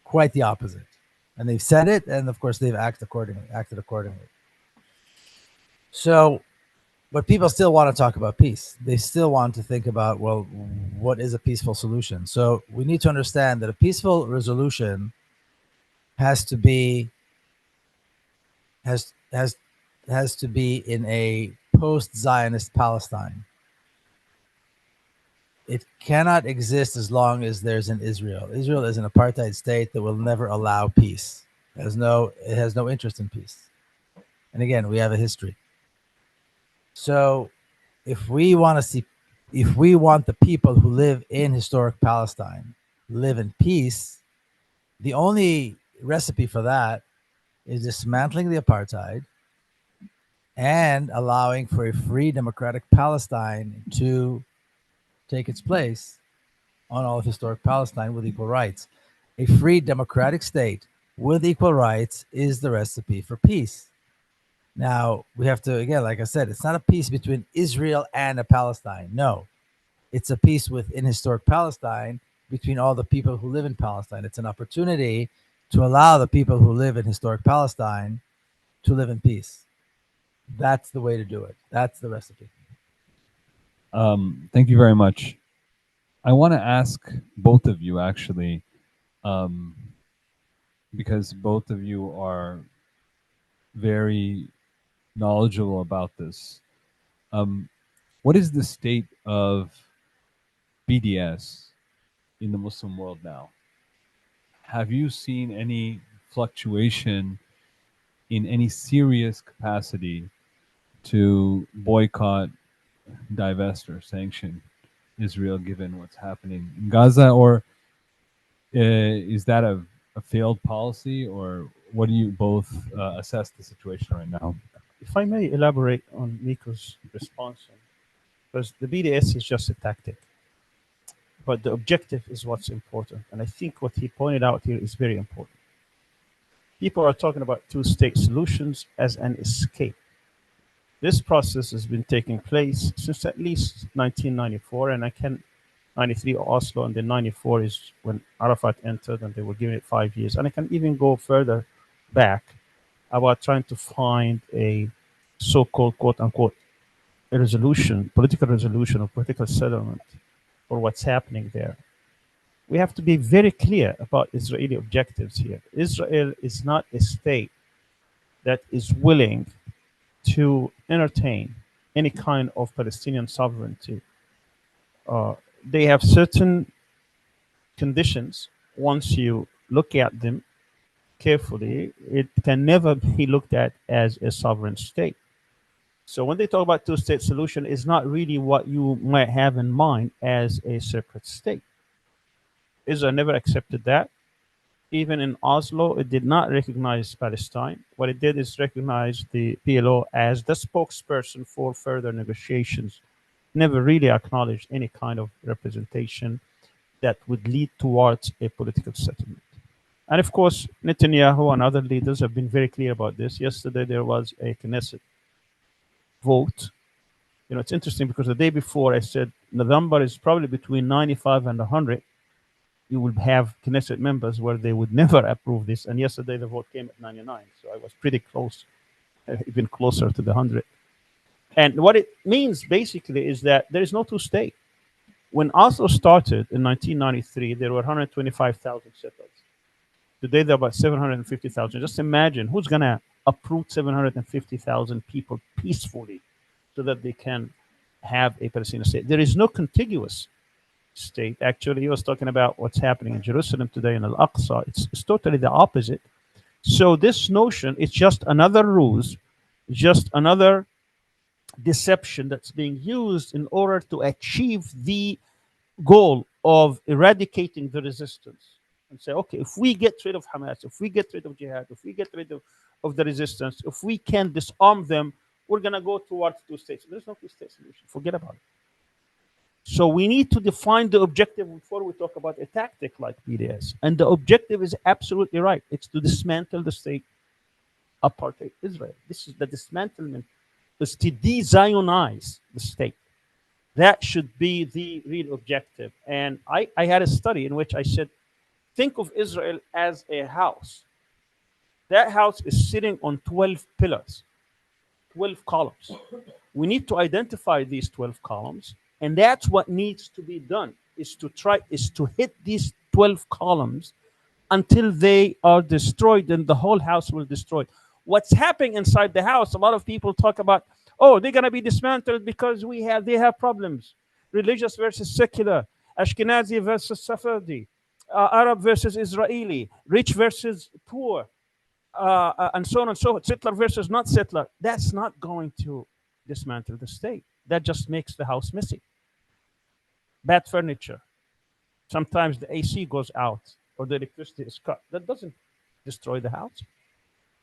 Quite the opposite. And they've said it, and of course they've acted accordingly. So, but people still want to talk about peace. They still want to think about, well, what is a peaceful solution? So we need to understand that a peaceful resolution has to be in a post-Zionist Palestine. It cannot exist as long as there's an Israel. Israel is an apartheid state that will never allow peace. It has no interest in peace. And again, we have a history. So if we want the people who live in historic Palestine live in peace, the only recipe for that is dismantling the apartheid and allowing for a free democratic Palestine to take its place on all of historic Palestine with equal rights. A free democratic state with equal rights is the recipe for peace. Now, we have to, again, like I said, it's not a peace between Israel and a Palestine. No, it's a peace within historic Palestine between all the people who live in Palestine. It's an opportunity to allow the people who live in historic Palestine to live in peace. That's the way to do it. That's the recipe. Thank you very much. I want to ask both of you, actually, because both of you are very knowledgeable about this. What is the state of BDS in the Muslim world now? Have you seen any fluctuation in any serious capacity to boycott, divest, or sanction Israel given what's happening in Gaza? Or is that a failed policy? Or what do you both assess the situation right now? If I may elaborate on Miko's response, because the BDS is just a tactic, but the objective is what's important. And I think what he pointed out here is very important. People are talking about two-state solutions as an escape. This process has been taking place since at least 1994, and 93 Oslo, and then 94 is when Arafat entered, and they were giving it 5 years. And I can even go further back about trying to find a so-called quote-unquote a resolution, political resolution or political settlement for what's happening there. We have to be very clear about Israeli objectives here. Israel is not a state that is willing to entertain any kind of Palestinian sovereignty. They have certain conditions. Once you look at them carefully, it can never be looked at as a sovereign state. So when they talk about two-state solution, it's not really what you might have in mind as a separate state. Israel never accepted that. Even in Oslo, it did not recognize Palestine. What it did is recognize the PLO as the spokesperson for further negotiations. Never really acknowledged any kind of representation that would lead towards a political settlement. And of course, Netanyahu and other leaders have been very clear about this. Yesterday, there was a Knesset vote. You know, it's interesting because the day before I said November is probably between 95 and 100. You will have Knesset members where they would never approve this. And yesterday the vote came at 99. So I was pretty close, even closer to the 100. And what it means basically is that there is no two-state. When Oslo started in 1993, there were 125,000 settlers. Today there are about 750,000. Just imagine who's going to uproot 750,000 people peacefully so that they can have a Palestinian state. There is no contiguous state. Actually, he was talking about what's happening in Jerusalem today in Al-Aqsa. It's totally the opposite. So this notion is just another ruse, just another deception that's being used in order to achieve the goal of eradicating the resistance. And say, okay, if we get rid of Hamas, if we get rid of jihad, if we get rid of the resistance, if we can disarm them, we're going to go towards two states. There's no two-state solution. Forget about it. So we need to define the objective before we talk about a tactic like BDS. And the objective is absolutely right. It's to dismantle the state apartheid Israel. This is the dismantlement, is to de-Zionize the state. That should be the real objective. And I had a study in which I said, think of Israel as a house. That house is sitting on 12 pillars, 12 columns. We need to identify these 12 columns, and that's what needs to be done, is to hit these 12 columns until they are destroyed, and the whole house will destroy. What's happening inside the house? A lot of people talk about, oh, they're gonna be dismantled because they have problems, religious versus secular, Ashkenazi versus Sephardi, Arab versus Israeli, rich versus poor, and so on and so forth, settler versus not settler. That's not going to dismantle the state. That just makes the house messy. Bad furniture. Sometimes the AC goes out or the electricity is cut. That doesn't destroy the house.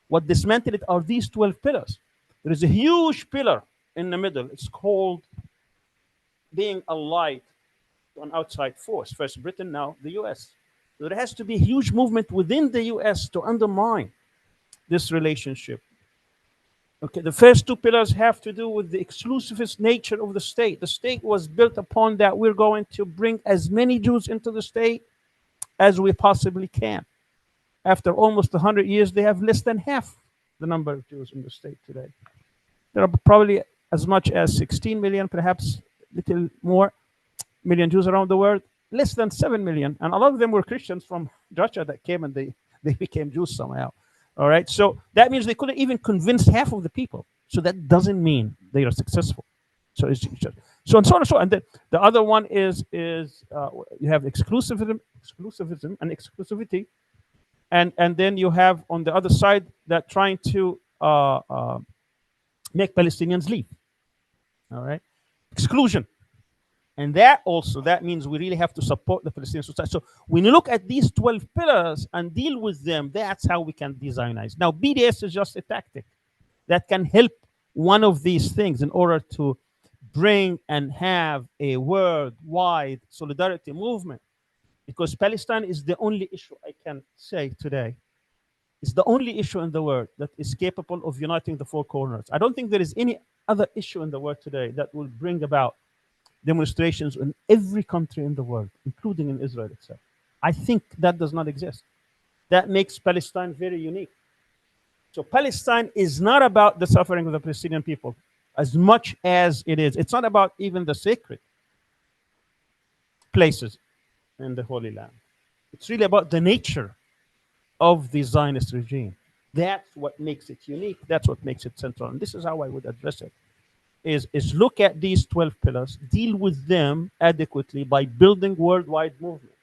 What dismantled it are these 12 pillars. There is a huge pillar in the middle. It's called being allied to an outside force. First Britain, now the US. So there has to be a huge movement within the US to undermine this relationship. Okay, the first two pillars have to do with the exclusivist nature of the state. The state was built upon that we're going to bring as many Jews into the state as we possibly can. After almost 100 years, they have less than half the number of Jews in the state today. There are probably as much as 16 million, perhaps a little more, million Jews around the world, less than 7 million. And a lot of them were Christians from Russia that came and they became Jews somehow. All right, so that means they couldn't even convince half of the people. So that doesn't mean they are successful. So it's just, so and so on and so on. And the other one is you have exclusivism and exclusivity, and then you have on the other side that trying to make Palestinians leave. All right, exclusion. And that means we really have to support the Palestinian society. So when you look at these 12 pillars and deal with them, that's how we can designize. Now, BDS is just a tactic that can help one of these things in order to bring and have a worldwide solidarity movement. Because Palestine is the only issue I can say today. It's the only issue in the world that is capable of uniting the four corners. I don't think there is any other issue in the world today that will bring about demonstrations in every country in the world, including in Israel itself. I think that does not exist. That makes Palestine very unique. So Palestine is not about the suffering of the Palestinian people as much as it is. It's not about even the sacred places in the Holy Land. It's really about the nature of the Zionist regime. That's what makes it unique. That's what makes it central. And this is how I would address it. Is look at these 12 pillars, deal with them adequately by building worldwide movement,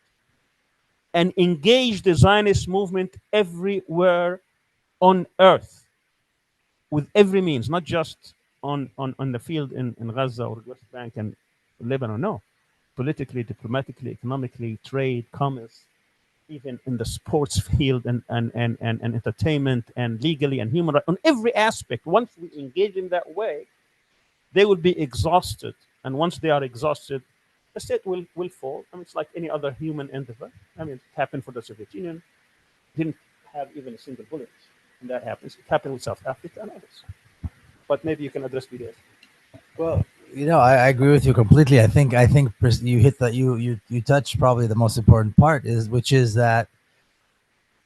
and engage the Zionist movement everywhere on earth with every means, not just on the field in Gaza or West Bank and Lebanon. No, politically, diplomatically, economically, trade, commerce, even in the sports field and entertainment and legally and human rights, on every aspect. Once we engage in that way, they will be exhausted. And once they are exhausted, the state will fall. I mean, it's like any other human endeavor. I mean, it happened for the Soviet Union. Didn't have even a single bullet. And that happens. It happened with South Africa and others. But maybe you can address BDS. Well, I agree with you completely. I think you hit that. You touched probably the most important part, which is that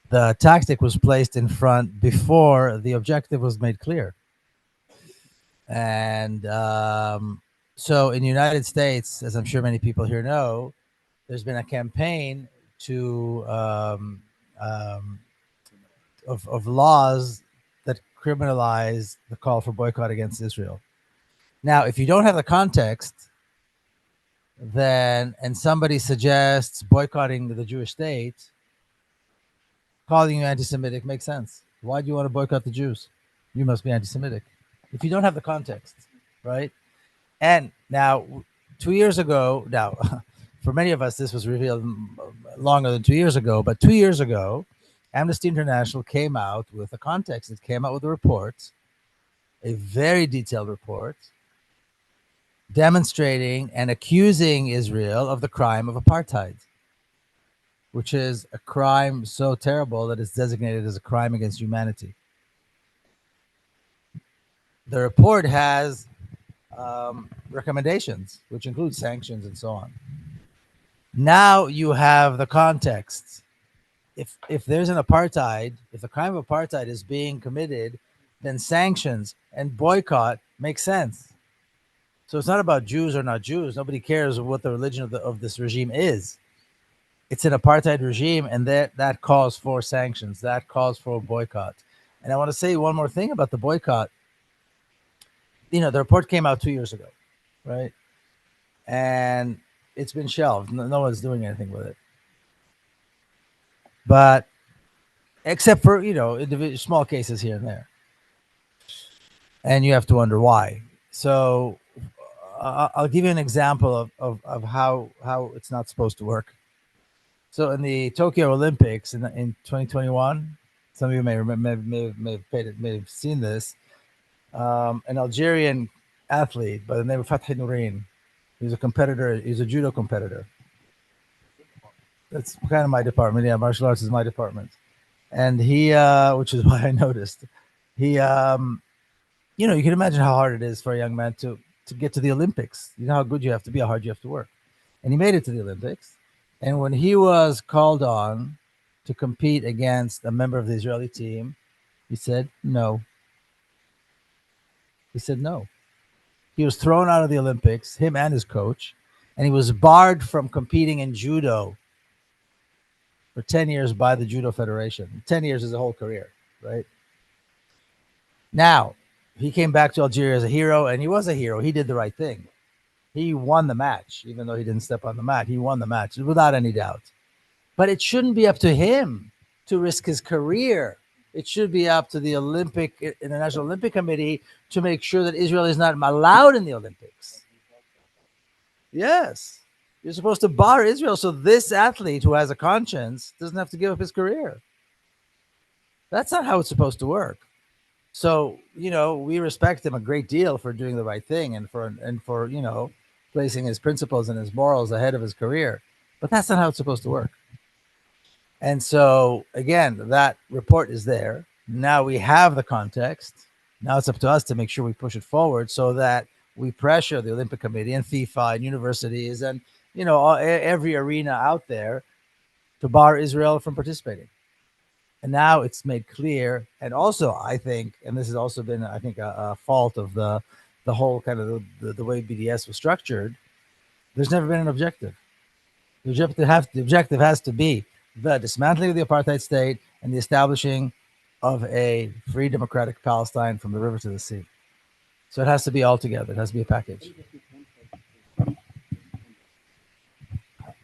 the tactic was placed in front before the objective was made clear. And so in the United States, as I'm sure many people here know, there's been a campaign to of laws that criminalize the call for boycott against Israel. Now, if you don't have the context, then and somebody suggests boycotting the Jewish state, calling you anti-Semitic makes sense. Why do you want to boycott the Jews? You must be anti-Semitic. If you don't have the context, right? And now, 2 years ago, now, for many of us, this was revealed longer than 2 years ago, but 2 years ago, Amnesty International came out with a context. It came out with a report, a very detailed report, demonstrating and accusing Israel of the crime of apartheid, which is a crime so terrible that it's designated as a crime against humanity. The report has recommendations, which include sanctions and so on. Now you have the context. If there's an apartheid, if the crime of apartheid is being committed, then sanctions and boycott make sense. So it's not about Jews or not Jews. Nobody cares what the religion of this regime is. It's an apartheid regime, and that calls for sanctions. That calls for boycott. And I want to say one more thing about the boycott. The report came out 2 years ago, right? And it's been shelved. No one's doing anything with it. But except for individual small cases here and there, and you have to wonder why. So I'll give you an example of how it's not supposed to work. So in the Tokyo Olympics in 2021, some of you may have seen this. An Algerian athlete by the name of Fathi Nourin. He's a competitor. He's a judo competitor. That's kind of my department. Yeah, martial arts is my department. And he, which is why I noticed, he, you can imagine how hard it is for a young man to get to the Olympics. You know how good you have to be, how hard you have to work. And he made it to the Olympics. And when he was called on to compete against a member of the Israeli team, he said no. He said no. He was thrown out of the Olympics, him and his coach, and he was barred from competing in judo for 10 years by the Judo Federation. 10 years is a whole career, right? Now, he came back to Algeria as a hero, and he was a hero. He did the right thing. He won the match, even though he didn't step on the mat. He won the match without any doubt. But it shouldn't be up to him to risk his career. It should be up to the International Olympic Committee to make sure that Israel is not allowed in the Olympics. Yes. You're supposed to bar Israel so this athlete who has a conscience doesn't have to give up his career. That's not how it's supposed to work. So, we respect him a great deal for doing the right thing and for placing his principles and his morals ahead of his career. But that's not how it's supposed to work. And so, again, that report is there. Now we have the context. Now it's up to us to make sure we push it forward so that we pressure the Olympic Committee and FIFA and universities and, every arena out there to bar Israel from participating. And now it's made clear. And also, I think, and this has also been, I think, a fault of the whole kind of the way BDS was structured, there's never been an objective. The objective has to be the dismantling of the apartheid state and the establishing of a free democratic Palestine from the river to the sea. So it has to be all together. It has to be a package.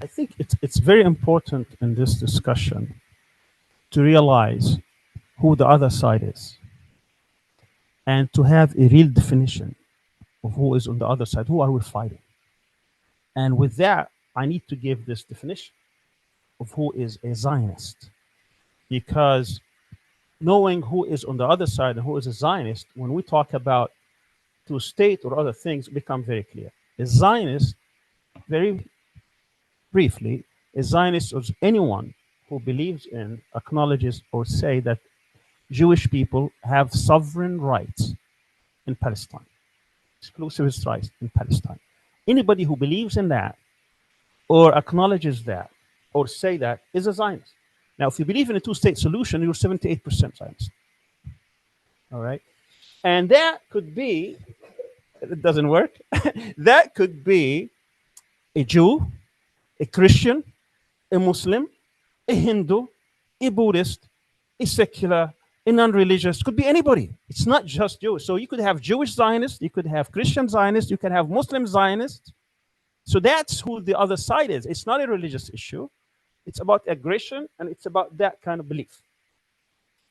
I think it's very important in this discussion to realize who the other side is and to have a real definition of who is on the other side. Who are we fighting? And with that, I need to give this definition of who is a Zionist, because knowing who is on the other side and who is a Zionist, when we talk about two-state or other things, become very clear. A Zionist, very briefly, a Zionist is anyone who believes in, acknowledges, or say that Jewish people have sovereign rights in Palestine, exclusivist rights in Palestine. Anybody who believes in that or acknowledges that or say that is a Zionist. Now, if you believe in a two-state solution, you're 78% Zionist. All right? And that could be, it doesn't work, that could be a Jew, a Christian, a Muslim, a Hindu, a Buddhist, a secular, a non-religious, could be anybody. It's not just Jewish. So you could have Jewish Zionists, you could have Christian Zionists, you can have Muslim Zionists. So that's who the other side is. It's not a religious issue. It's about aggression, and it's about that kind of belief.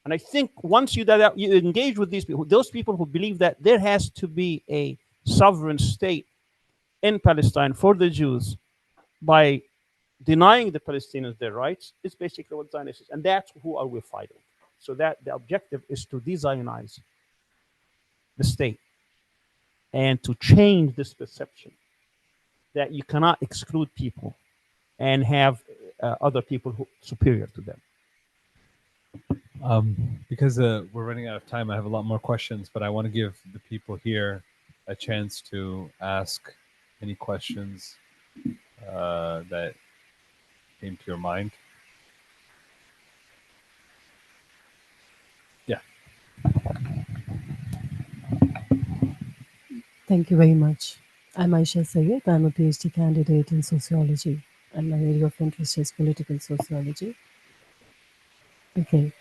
And I think once you engage with these people, those people who believe that there has to be a sovereign state in Palestine for the Jews by denying the Palestinians their rights, is basically what Zionism is. And that's who are we fighting. So that the objective is to de-Zionize the state and to change this perception that you cannot exclude people and have other people who superior to them. Because we're running out of time, I have a lot more questions, but I want to give the people here a chance to ask any questions that came to your mind. Yeah. Thank you very much. I'm Aisha Sayed. I'm a PhD candidate in sociology, and my area of interest is political sociology. Okay,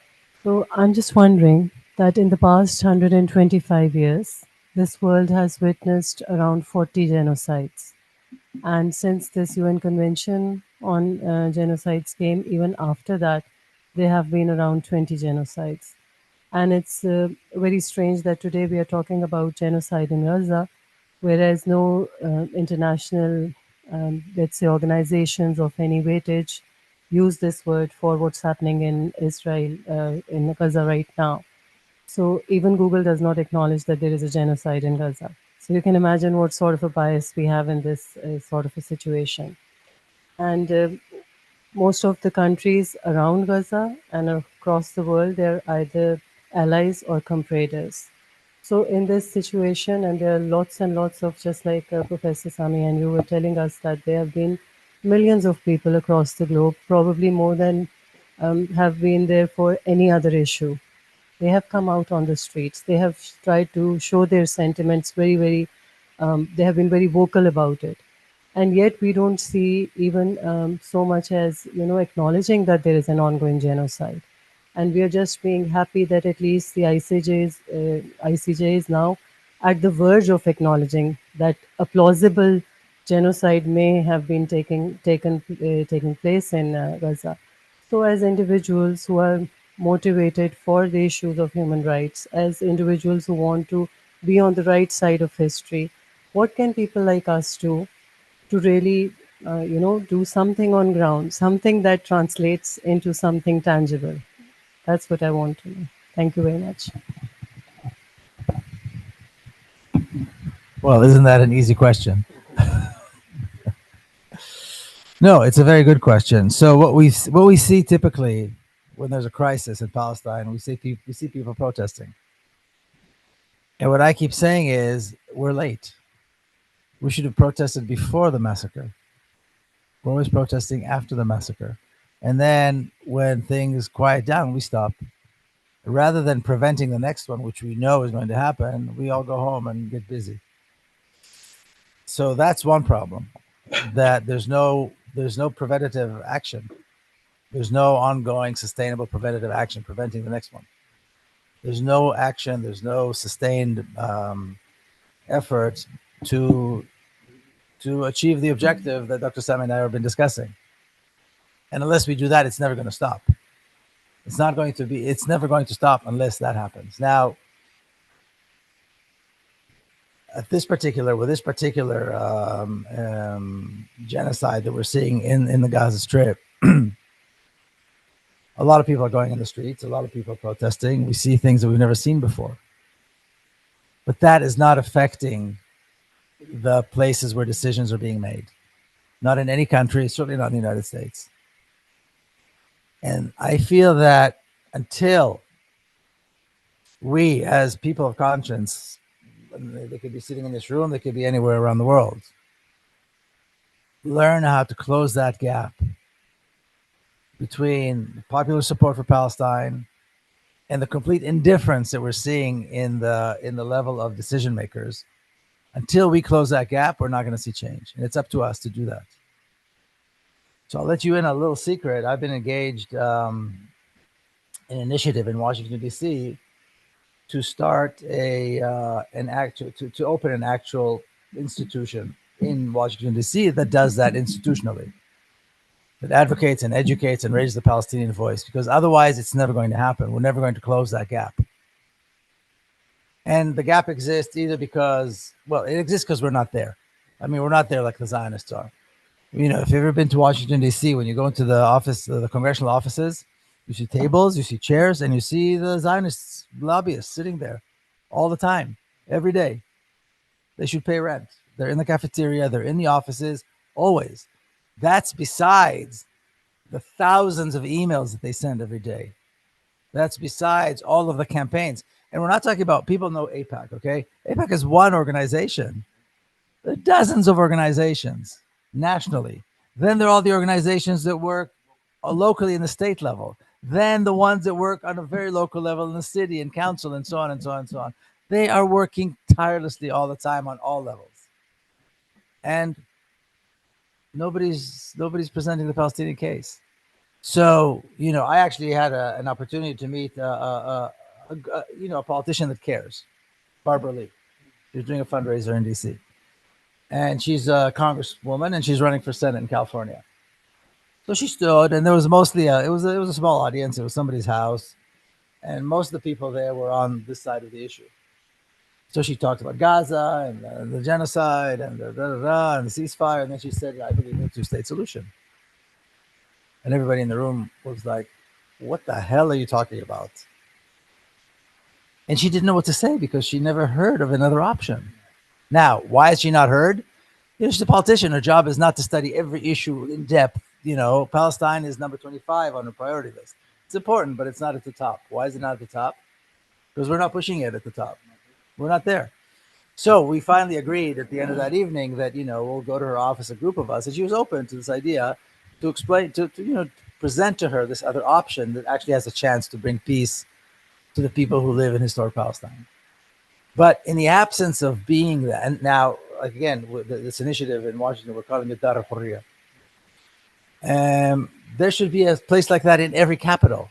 so I'm just wondering that in the past 125 years, this world has witnessed around 40 genocides. And since this UN Convention on Genocides came, even after that, there have been around 20 genocides. And it's very strange that today we are talking about genocide in Gaza, whereas no international, let's say, organizations of any weightage use this word for what's happening in Israel, in Gaza right now. So even Google does not acknowledge that there is a genocide in Gaza. So you can imagine what sort of a bias we have in this sort of a situation. And most of the countries around Gaza and across the world, they're either allies or competrators. So in this situation, and there are lots and lots of, just like Professor Sami and you were telling us, that there have been millions of people across the globe, probably more than have been there for any other issue. They have come out on the streets. They have tried to show their sentiments very, very, they have been very vocal about it. And yet we don't see even so much as, acknowledging that there is an ongoing genocide. And we are just being happy that at least the ICJ is now at the verge of acknowledging that a plausible genocide may have been taking place in Gaza. So, as individuals who are motivated for the issues of human rights, as individuals who want to be on the right side of history, what can people like us do to really, do something on ground, something that translates into something tangible? That's what I want to know. Thank you very much. Well, isn't that an easy question? No, it's a very good question. So what we see typically when there's a crisis in Palestine, we see people protesting. And what I keep saying is, we're late. We should have protested before the massacre. We're always protesting after the massacre. And then when things quiet down, we stop. Rather than preventing the next one, which we know is going to happen, we all go home and get busy. So that's one problem, that there's no preventative action. There's no ongoing sustainable preventative action preventing the next one. There's no action, there's no sustained effort to achieve the objective that Dr. Sami and I have been discussing. And unless we do that, it's never going to stop. It's never going to stop unless that happens. Now, with this particular genocide that we're seeing in the Gaza Strip, a lot of people are going in the streets. A lot of people are protesting. We see things that we've never seen before. But that is not affecting the places where decisions are being made. Not in any country, certainly not in the United States. And I feel that until we, as people of conscience, they could be sitting in this room, they could be anywhere around the world, learn how to close that gap between popular support for Palestine and the complete indifference that we're seeing in the level of decision makers. Until we close that gap, we're not going to see change, and it's up to us to do that. So I'll let you in a little secret. I've been engaged in an initiative in Washington D.C. to start to open an actual institution in Washington D.C. that does that institutionally, that advocates and educates and raises the Palestinian voice, because otherwise it's never going to happen. We're never going to close that gap. And the gap exists either because, well, it exists because we're not there. I mean, we're not there like the Zionists are. You know, if you've ever been to Washington, D.C., when you go into the office, the congressional offices, you see tables, you see chairs, and you see the Zionists, lobbyists sitting there all the time, every day. They should pay rent. They're in the cafeteria, they're in the offices, always. That's besides the thousands of emails that they send every day. That's besides all of the campaigns. And we're not talking about, people know AIPAC, okay? AIPAC is one organization. There are dozens of organizations nationally. Then there are all the organizations that work locally in the state level. Then the ones that work on a very local level in the city and council and so on and so on and so on. They are working tirelessly all the time on all levels. And nobody's presenting the Palestinian case. So, you know, I actually had an opportunity to meet, a politician that cares, Barbara Lee. She's doing a fundraiser in DC. And she's a congresswoman, and she's running for Senate in California. So she stood, and there was mostly it was a small audience. It was somebody's house, and most of the people there were on this side of the issue. So she talked about Gaza and the genocide and and the ceasefire, and then she said, "I believe in a two-state solution." And everybody in the room was like, "What the hell are you talking about?" And she didn't know what to say because she never heard of another option. Now, why has she not heard? You know, she's a politician. Her job is not to study every issue in depth. You know, Palestine is number 25 on her priority list. It's important, but it's not at the top. Why is it not at the top? Because we're not pushing it at the top. We're not there. So we finally agreed at the end of that evening that, you know, we'll go to her office, a group of us, and she was open to this idea to explain, to present to her this other option that actually has a chance to bring peace to the people who live in historic Palestine. But in the absence of being that, and now, again, with this initiative in Washington, we're calling it Dar al-Hurriya. There should be a place like that in every capital.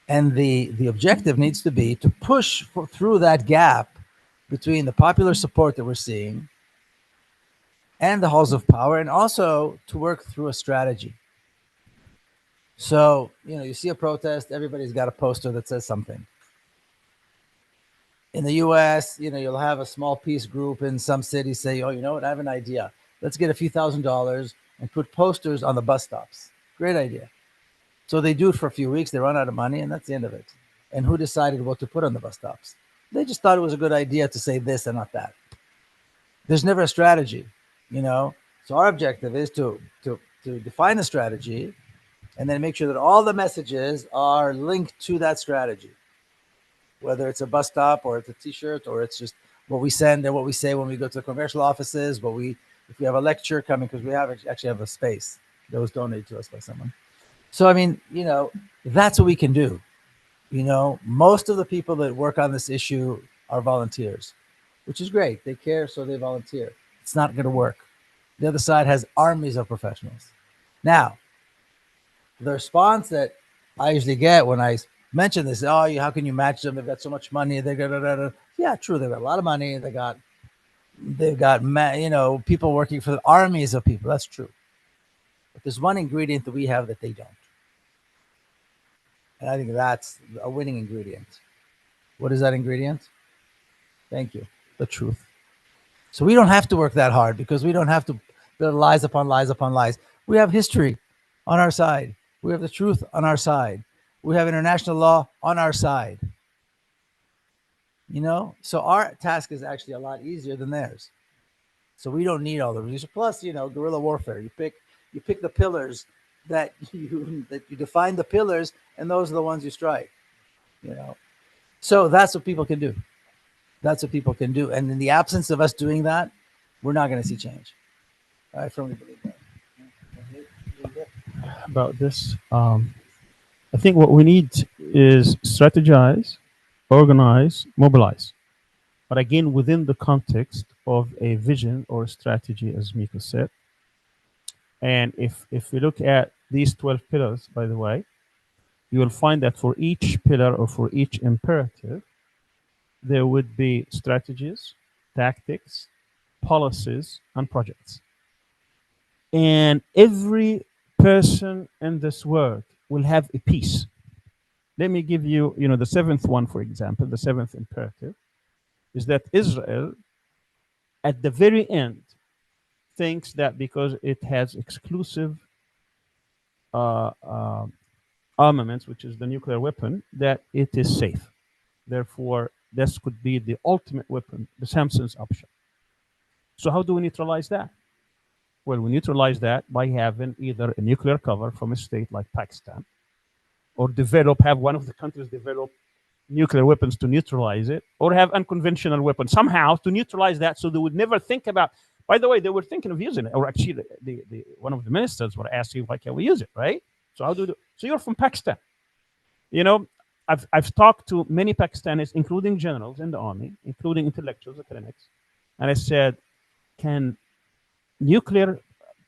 And the objective needs to be to push through that gap between the popular support that we're seeing and the halls of power, and also to work through a strategy. So, you know, you see a protest, everybody's got a poster that says something. In the US, you know, you'll have a small peace group in some cities say, "Oh, you know what, I have an idea. Let's get a few $1,000s and put posters on the bus stops." Great idea. So they do it for a few weeks, they run out of money, and that's the end of it. And who decided what to put on the bus stops? They just thought it was a good idea to say this and not that. There's never a strategy, you know? So our objective is to define a strategy and then make sure that all the messages are linked to that strategy. Whether it's a bus stop or it's a t-shirt or it's just what we send and what we say when we go to the commercial offices, if we have a lecture coming, because we actually have a space that was donated to us by someone. So, I mean, you know, that's what we can do. You know, most of the people that work on this issue are volunteers, which is great. They care, so they volunteer. It's not going to work. The other side has armies of professionals. Now, the response that I usually get when I mention this, "Oh, how can you match them? They've got so much money. Yeah, true. They've got a lot of money. They've got, you know, people working for the armies of people. That's true. But there's one ingredient that we have that they don't. And I think that's a winning ingredient. What is that ingredient? Thank you. The truth. So we don't have to work that hard because we don't have to build lies upon lies upon lies. We have history on our side. We have the truth on our side. We have international law on our side. You know, so our task is actually a lot easier than theirs. So we don't need all the research. Plus, you know, guerrilla warfare. You pick the pillars that you define the pillars, and those are the ones you strike. You know, so that's what people can do. That's what people can do. And in the absence of us doing that, we're not going to see change. I firmly believe that. About this, I think what we need is strategize, organize, mobilize. But again, within the context of a vision or strategy, as Miko said. And if we look at these 12 pillars, by the way, you will find that for each pillar or for each imperative, there would be strategies, tactics, policies, and projects. And every person in this world will have a piece. Let me give you, the seventh one, for example, the seventh imperative is that Israel, at the very end, thinks that because it has exclusive armaments, which is the nuclear weapon, that it is safe. Therefore, this could be the ultimate weapon, the Samson's option. So how do we neutralize that? Well, we neutralize that by having either a nuclear cover from a state like Pakistan, or have one of the countries develop nuclear weapons to neutralize it, or have unconventional weapons somehow to neutralize that, so they would never think about. By the way, they were thinking of using it, or actually, one of the ministers were asking, "Why can't we use it?" Right? So how do you? So you're from Pakistan. You know, I've talked to many Pakistanis, including generals in the army, including intellectuals, academics, and I said, "Can nuclear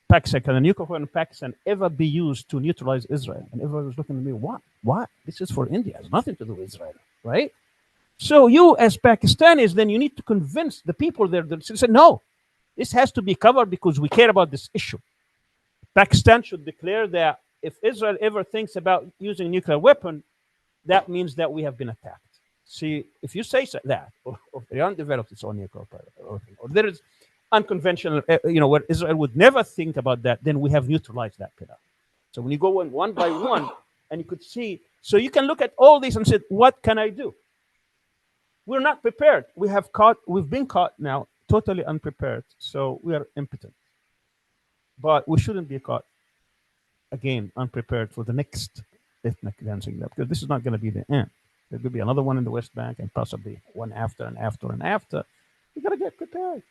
Pakistan, can a nuclear weapon in Pakistan ever be used to neutralize Israel?" And everyone was looking at me, "What? What? This is for India. It has nothing to do with Israel, right?" So you, as Pakistanis, then you need to convince the people there that say, "No, this has to be covered because we care about this issue." Pakistan should declare that if Israel ever thinks about using a nuclear weapon, that means that we have been attacked. See, if you say that, or Iran developed its own nuclear power, or there is unconventional, where Israel would never think about that, then we have neutralized that pillar. So when you go one by one, and you could see, so you can look at all these and say, what can I do? We're not prepared. We've been caught now totally unprepared. So we are impotent. But we shouldn't be caught again unprepared for the next ethnic cleansing, because this is not going to be the end. There could be another one in the West Bank, and possibly one after and after and after. We got to get prepared.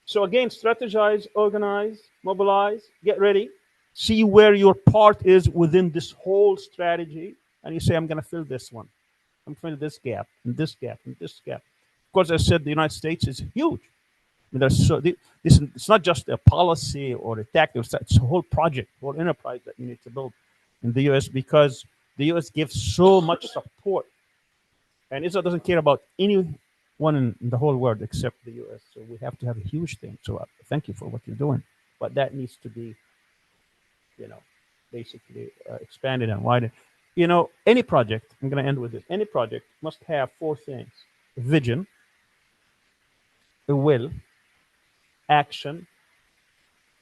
So again, strategize, organize, mobilize, get ready, see where your part is within this whole strategy, and you say, I'm going to fill this one. I'm filling this gap, and this gap, and this gap. Of course, as I said, the United States is huge. I mean, it's not just a policy or a tactic, it's a whole project, whole enterprise that you need to build in the U.S., because the U.S. gives so much support. And Israel doesn't care about anyone in the whole world except the U.S. So we have to have a huge thing. So thank you for what you're doing. But that needs to be, basically expanded and widened. Any project, I'm going to end with this, any project must have four things: a vision, a will, action,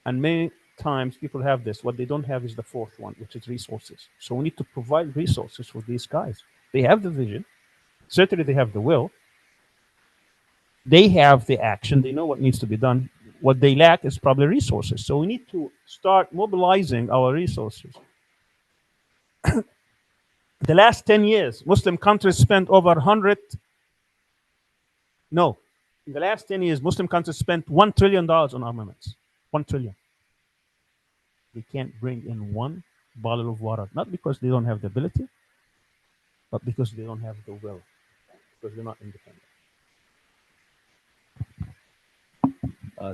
and many times people have this. What they don't have is the fourth one, which is resources. So we need to provide resources for these guys. They have the vision. Certainly they have the will. They have the action. They know what needs to be done. What they lack is probably resources. So we need to start mobilizing our resources. The last 10 years, Muslim countries spent over in the last 10 years, Muslim countries spent $1 trillion on armaments. $1 trillion. They can't bring in one bottle of water, not because they don't have the ability, but because they don't have the will, because they're not independent.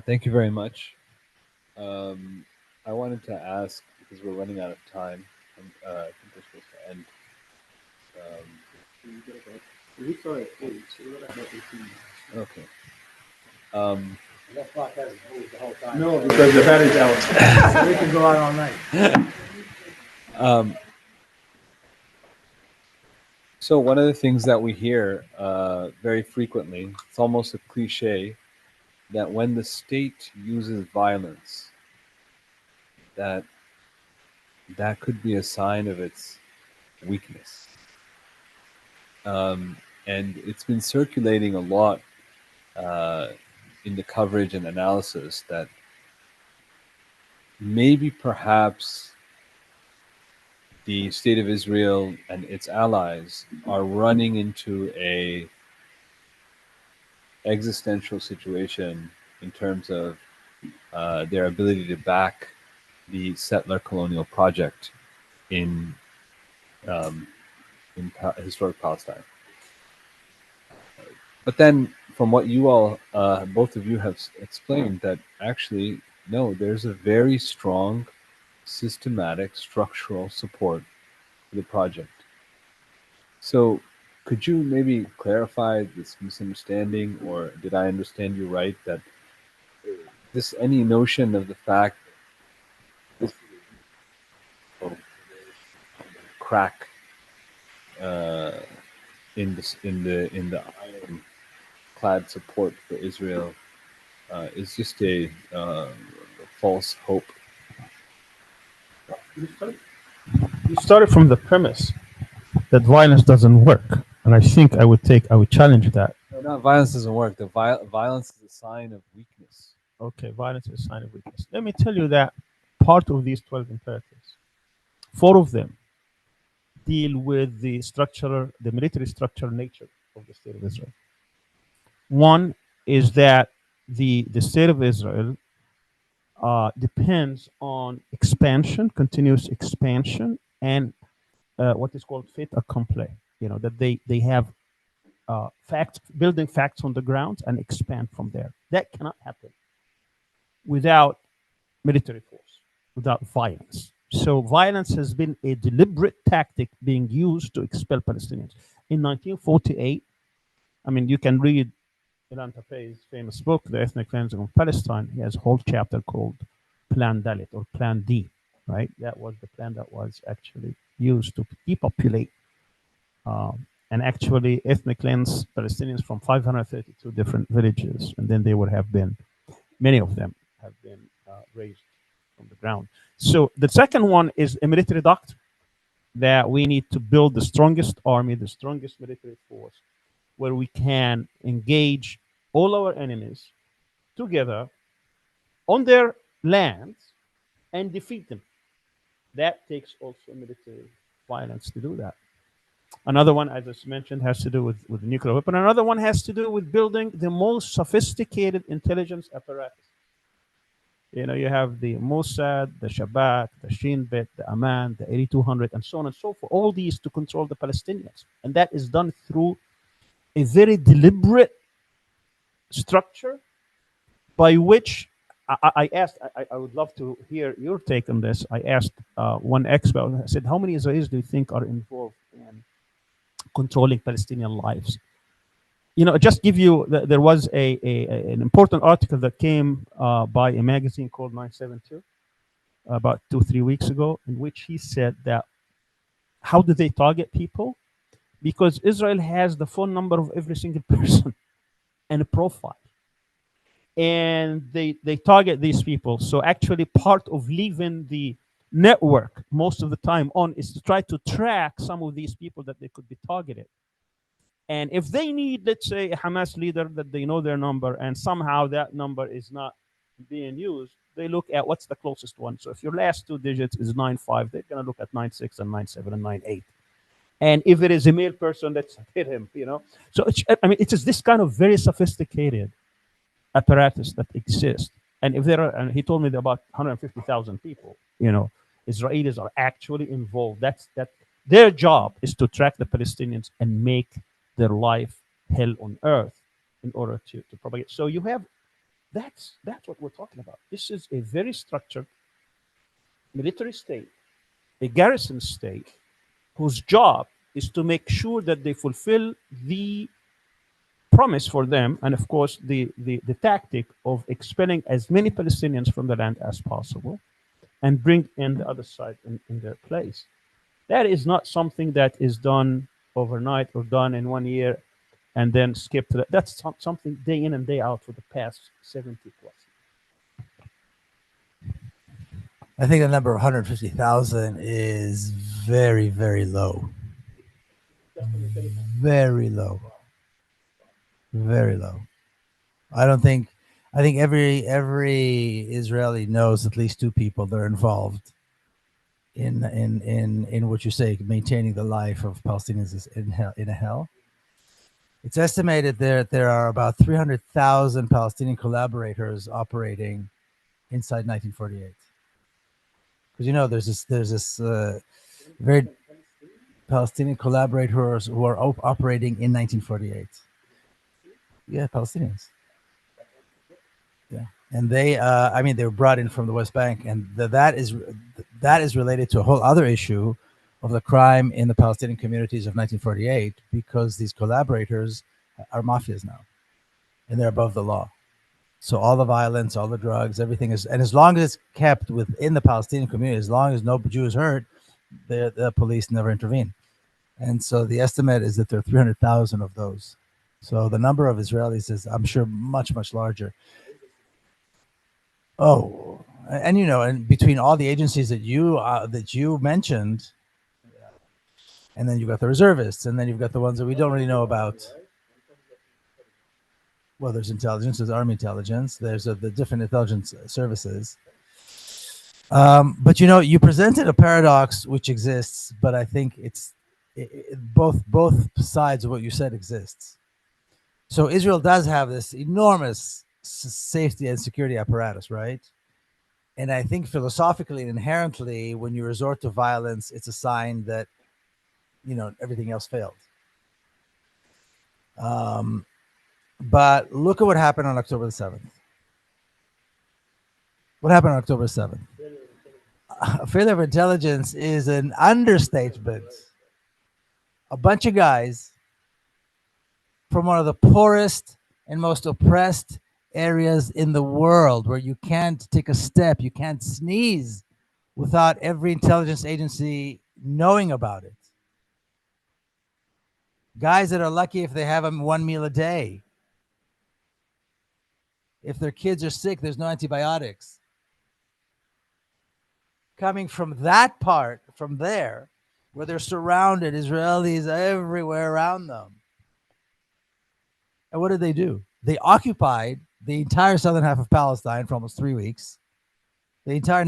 Thank you very much. I wanted to ask, because we're running out of time, I think we're supposed to end. We started at 8, so we're about 18 minutes. Okay. That clock hasn't moved the whole time. No, because the battery's out. We can go out all night. So one of the things that we hear very frequently, it's almost a cliche, that when the state uses violence, that could be a sign of its weakness. And it's been circulating a lot in the coverage and analysis that maybe perhaps the state of Israel and its allies are running into a existential situation in terms of their ability to back the settler colonial project in historic Palestine. But then, from what you all, both of you have explained, that actually, no, there's a very strong, systematic, structural support for the project. So, could you maybe clarify this misunderstanding, or did I understand you right, that any notion of the fact this crack in the ironclad support for Israel is just a false hope? You started from the premise that violence doesn't work, and I think I would challenge that. No, not violence doesn't work. The violence is a sign of weakness. Okay, violence is a sign of weakness. Let me tell you that part of these 12 imperatives, 4 of them deal with the military structural nature of the state of Israel. One is that the state of Israel depends on expansion, continuous expansion, and what is called fait accompli. That they have building facts on the ground and expand from there. That cannot happen without military force, without violence. So violence has been a deliberate tactic being used to expel Palestinians. In 1948, I mean, you can read Ilan Tafei's famous book, The Ethnic Cleansing of Palestine. He has a whole chapter called Plan Dalit or Plan D, right? That was the plan that was actually used to depopulate and actually ethnic cleanse Palestinians from 532 different villages. And then they would have been, many of them have been raised from the ground. So the second one is a military doctrine that we need to build the strongest army, the strongest military force, where we can engage all our enemies together on their lands and defeat them. That takes also military violence to do that. Another one, as I mentioned, has to do with nuclear weapon. Another one has to do with building the most sophisticated intelligence apparatus. You have the Mossad, the Shabak, the Shin Bet, the Aman, the 8200, and so on and so forth. All these to control the Palestinians. And that is done through a very deliberate structure by which I asked, I would love to hear your take on this. I asked one expert, I said, how many Israelis do you think are involved in controlling Palestinian lives? Just give you, there was an important article that came by a magazine called 972 about 2-3 weeks ago, in which he said that how do they target people? Because Israel has the phone number of every single person and a profile. And they target these people. So actually part of leaving the network most of the time on is to try to track some of these people that they could be targeted. And if they need, let's say, a Hamas leader that they know their number and somehow that number is not being used, they look at what's the closest one. So if your last two digits is 95, they're going to look at 96 and 97 and 98. And if it is a male person, let's hit him, So it's just this kind of very sophisticated apparatus that exists. And if there are, and he told me about 150,000 people, Israelis are actually involved. That their job is to track the Palestinians and make their life hell on earth in order to propagate. So you have, that's what we're talking about. This is a very structured military state, a garrison state, whose job is to make sure that they fulfill the promise for them, and of course the tactic of expelling as many Palestinians from the land as possible and bring in the other side in their place. That is not something that is done overnight or done in 1 year and then skip to that. That's something day in and day out for the past 70 plus. I think the number of 150,000 is very, very low. Very low. Very low. I think every Israeli knows at least two people that are involved in what you say, maintaining the life of Palestinians in a hell. It's estimated that there are about 300,000 Palestinian collaborators operating inside 1948. Because there's this very Palestinian collaborators who are operating in 1948. Yeah, Palestinians. Yeah, and they were brought in from the West Bank, and that is related to a whole other issue of the crime in the Palestinian communities of 1948, because these collaborators are mafias now, and they're above the law. So all the violence, all the drugs, everything is, and as long as it's kept within the Palestinian community, as long as no Jew is hurt, the police never intervene. And so the estimate is that there are 300,000 of those. So the number of Israelis is, I'm sure, much, much larger. Oh, and and between all the agencies that you mentioned, and then you've got the reservists, and then you've got the ones that we don't really know about. Well, there's intelligence, there's army intelligence, there's the different intelligence services. But you presented a paradox which exists, but I think both sides of what you said exists. So Israel does have this enormous safety and security apparatus, right? And I think philosophically and inherently, when you resort to violence, it's a sign that everything else failed. But look at what happened on October the 7th. What happened on October 7th? A failure of intelligence is an understatement. A bunch of guys from one of the poorest and most oppressed areas in the world, where you can't take a step, you can't sneeze without every intelligence agency knowing about it. Guys that are lucky if they have one meal a day. If their kids are sick, there's no antibiotics. Coming from that part, from there, where they're surrounded, Israelis everywhere around them. And what did they do? They occupied the entire southern half of Palestine for almost 3 weeks. The entire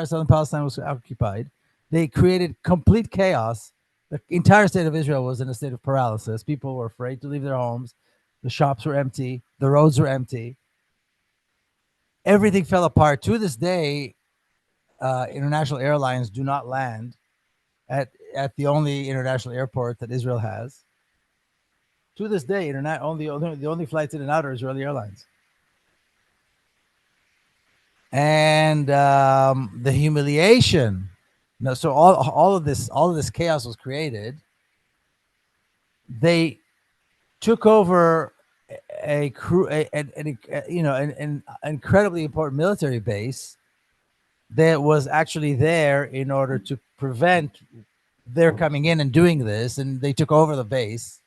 southern Palestine was occupied. They created complete chaos. The entire state of Israel was in a state of paralysis. People were afraid to leave their homes. The shops were empty. The roads were empty. Everything fell apart. To this day, international airlines do not land at the only international airport that Israel has. To this day, the only flights in and out are Israeli airlines. And the humiliation. So all of this chaos was created. They took over an incredibly important military base that was actually there in order to prevent their coming in and doing this, and they took over the base.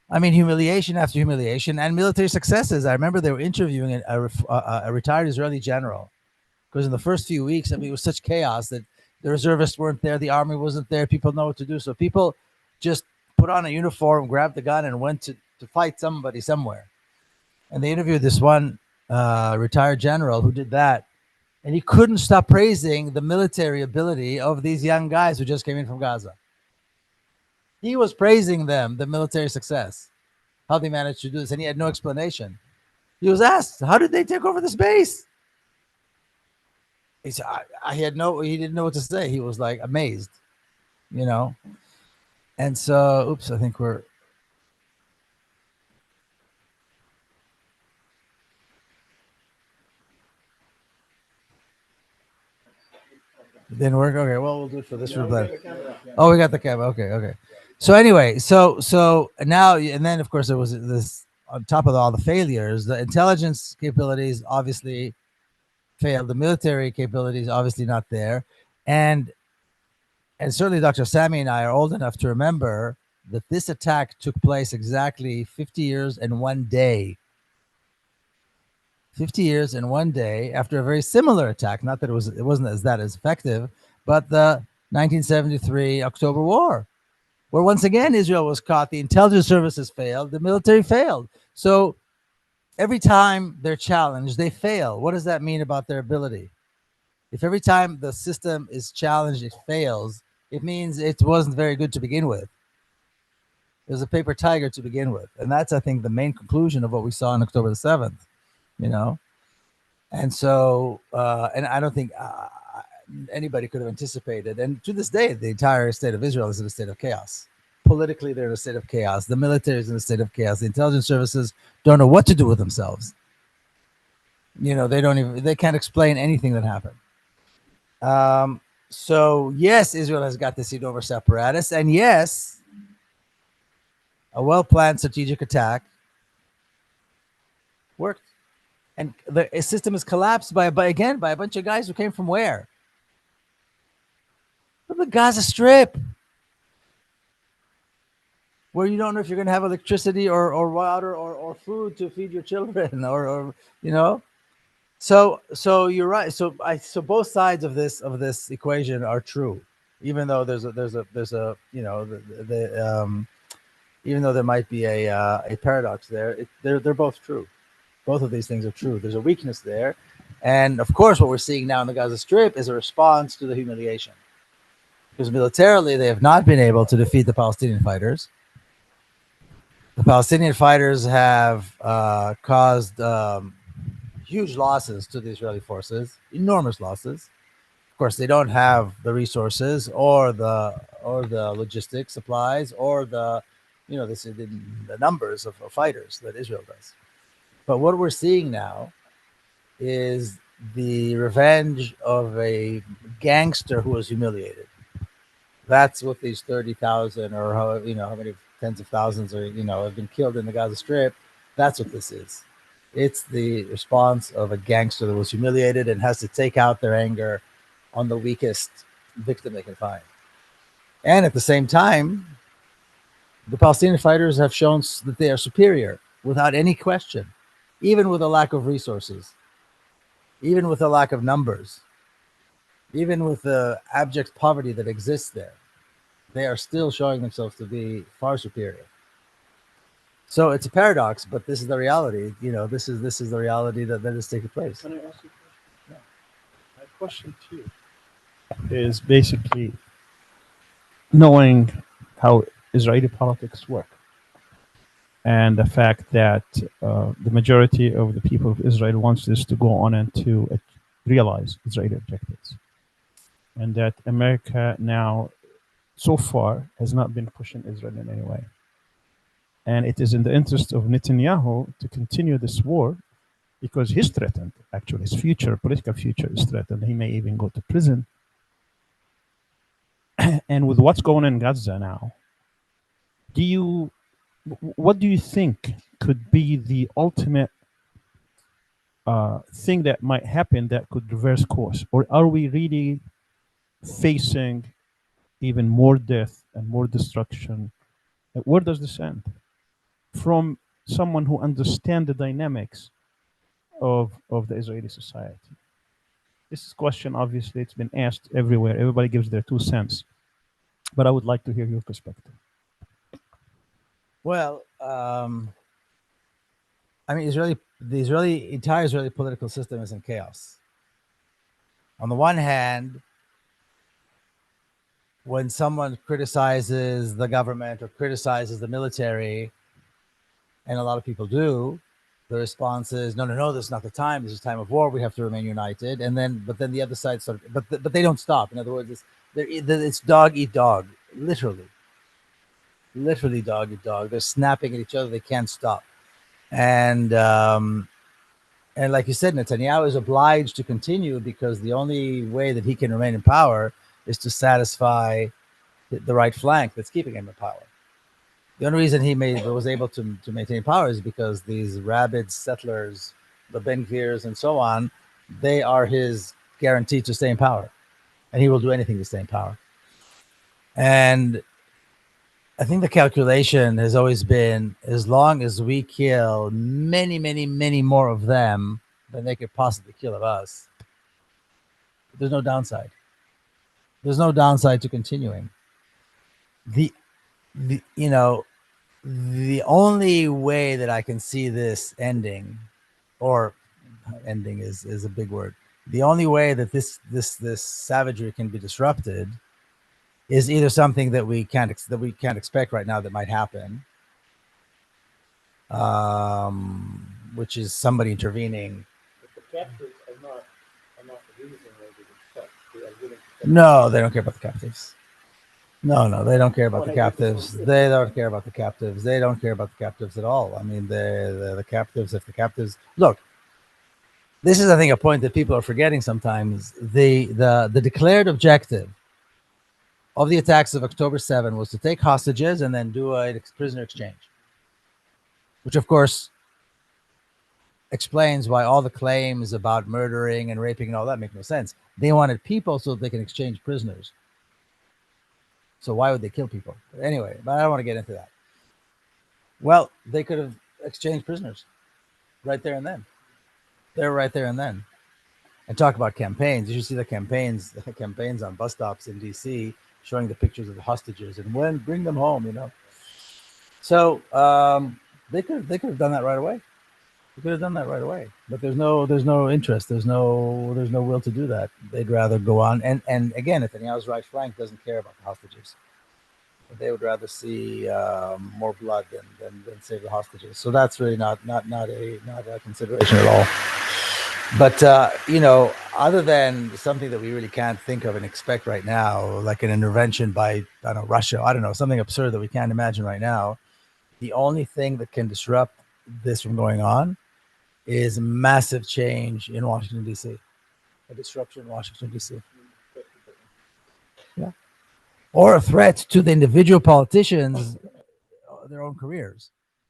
I mean, humiliation after humiliation and military successes. I remember they were interviewing a retired Israeli general, because in the first few weeks, I mean, it was such chaos that the reservists weren't there, the army wasn't there, people know what to do. So people just put on a uniform, grabbed the gun, and went to fight somebody somewhere. And they interviewed this one retired general who did that, and he couldn't stop praising the military ability of these young guys who just came in from Gaza. He was praising them, the military success, how they managed to do this, and he had no explanation. He was asked, how did they take over this base? He said, he didn't know what to say. He was like amazed, And so, oops, I think we're. It didn't work? Okay, well, we'll do it for this reply. Oh, we got the camera. Okay. So anyway, so now, and then of course there was this, on top of all the failures, the intelligence capabilities obviously failed. The military capabilities obviously not there. And certainly Dr. Sami and I are old enough to remember that this attack took place exactly 50 years and 1 day. 50 years and 1 day after a very similar attack. Not that it wasn't as effective, but the 1973 October War, where once again Israel was caught. The intelligence services failed. The military failed. So every time they're challenged, they fail. What does that mean about their ability? If every time the system is challenged, it fails, it means it wasn't very good to begin with. It was a paper tiger to begin with. And that's, I think, the main conclusion of what we saw on October the 7th. And so, and I don't think anybody could have anticipated. And to this day, the entire state of Israel is in a state of chaos. Politically, they're in a state of chaos. The military is in a state of chaos. The intelligence services don't know what to do with themselves. They can't explain anything that happened. So yes, Israel has got this enormous apparatus, and yes, a well-planned strategic attack worked. And the system is collapsed by a bunch of guys who came from where? From the Gaza Strip, where you don't know if you're going to have electricity or water or food to feed your children, or. So you're right. So both sides of this equation are true, even though there's a even though there might be a paradox there. They're both true. Both of these things are true. There's a weakness there, And of course, what we're seeing now in the Gaza Strip is a response to the humiliation. Because militarily, they have not been able to defeat the Palestinian fighters. The Palestinian fighters have caused huge losses to the Israeli forces, enormous losses. Of course, they don't have the resources or the logistics supplies or the numbers of fighters that Israel does. But what we're seeing now is the revenge of a gangster who was humiliated. That's what these 30,000 or how many tens of thousands are have been killed in the Gaza Strip. That's what this is. It's the response of a gangster that was humiliated and has to take out their anger on the weakest victim they can find. And at the same time, the Palestinian fighters have shown that they are superior without any question, even with a lack of resources, even with a lack of numbers, even with the abject poverty that exists there. They are still showing themselves to be far superior. So it's a paradox, but this is the reality. This is the reality that is taking place. Can I ask you a question? Yeah. My question to you is basically knowing how Israeli politics work and the fact that the majority of the people of Israel wants this to go on and to realize Israeli objectives, and that America now, so far, has not been pushing Israel in any way. And it is in the interest of Netanyahu to continue this war because he's threatened. Actually, his political future is threatened. He may even go to prison. And with what's going on in Gaza now, what do you think could be the ultimate thing that might happen that could reverse course? Or are we really facing even more death and more destruction? Where does this end? From someone who understands the dynamics of the Israeli society. This question, obviously, it's been asked everywhere. Everybody gives their 2 cents. But I would like to hear your perspective. Well, I mean, the entire Israeli political system is in chaos. On the one hand, when someone criticizes the government or criticizes the military, and a lot of people do, the response is, no, this is not the time. This is time of war. We have to remain united. But then the other side but they don't stop. In other words, it's dog eat dog, literally dog eat dog. They're snapping at each other. They can't stop. And like you said, Netanyahu is obliged to continue because the only way that he can remain in power is to satisfy the right flank that's keeping him in power. The only reason he was able to maintain power is because these rabid settlers, the Ben-Gvirs and so on, they are his guarantee to stay in power. And he will do anything to stay in power. And I think the calculation has always been, as long as we kill many, many, many more of them than they could possibly kill of us, there's no downside. There's no downside to continuing. The only way that I can see this ending, or ending is a big word. The only way that this savagery can be disrupted is either something that we can't expect right now that might happen, which is somebody intervening. But the captives are not the reason why they get cut. They are willing to cut. No, they don't care about the captives. No, they don't care about the captives. They don't care about the captives. They don't care about the captives at all. I mean, the captives. If the captives look, this is, I think, a point that people are forgetting sometimes. The declared objective of the attacks of October 7 was to take hostages and then do a prisoner exchange, which of course explains why all the claims about murdering and raping and all that make no sense. They wanted people so that they can exchange prisoners. So why would they kill people? Anyway, but I don't want to get into that. Well, they could have exchanged prisoners right there and then. They're right there and then. And talk about campaigns. You should see the campaigns on bus stops in DC showing the pictures of the hostages and when bring them home, So they could have done that right away. We could have done that right away, but there's no interest. There's no will to do that. They'd rather go on. And again, Netanyahu's right flank doesn't care about the hostages. They would rather see more blood than save the hostages. So that's really not a consideration at all. But other than something that we really can't think of and expect right now, like an intervention by I don't know, Russia, I don't know, something absurd that we can't imagine right now. The only thing that can disrupt this from going on is massive change in Washington D.C. A disruption in Washington D.C. Yeah, or a threat to the individual politicians, their own careers.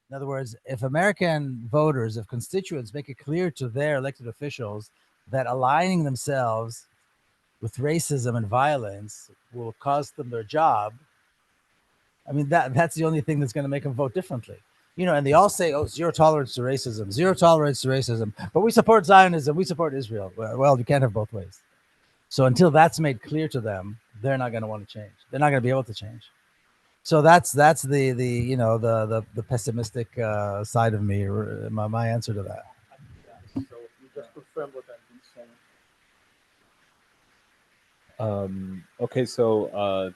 In other words, if American voters, if constituents make it clear to their elected officials that aligning themselves with racism and violence will cost them their job, I mean, that's the only thing that's going to make them vote differently. And they all say, oh, zero tolerance to racism, zero tolerance to racism, but we support Zionism, we support Israel. Well, you can't have both ways. So until that's made clear to them, they're not going to want to change. They're not going to be able to change. So that's the pessimistic side of me. My answer to that. So you just confirm what I've been saying. Okay, so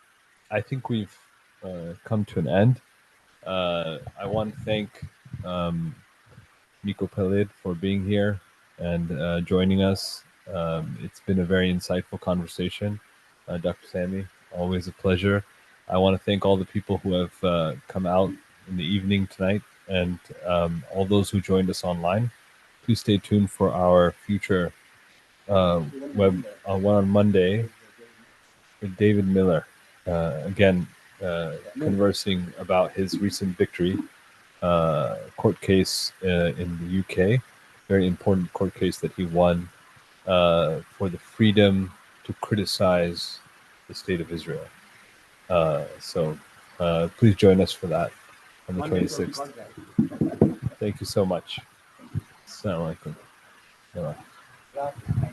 I think we've come to an end. I want to thank Miko Peled for being here and joining us. It's been a very insightful conversation. Dr. Sami, always a pleasure. I want to thank all the people who have come out in the evening tonight and all those who joined us online. Please stay tuned for our future one on Monday with David Miller. Again, conversing about his recent victory court case in the UK. Very important court case that he won for the freedom to criticize the state of Israel. So please join us for that on the 26th. Thank you so much. Assalamu alaikum. Bye-bye.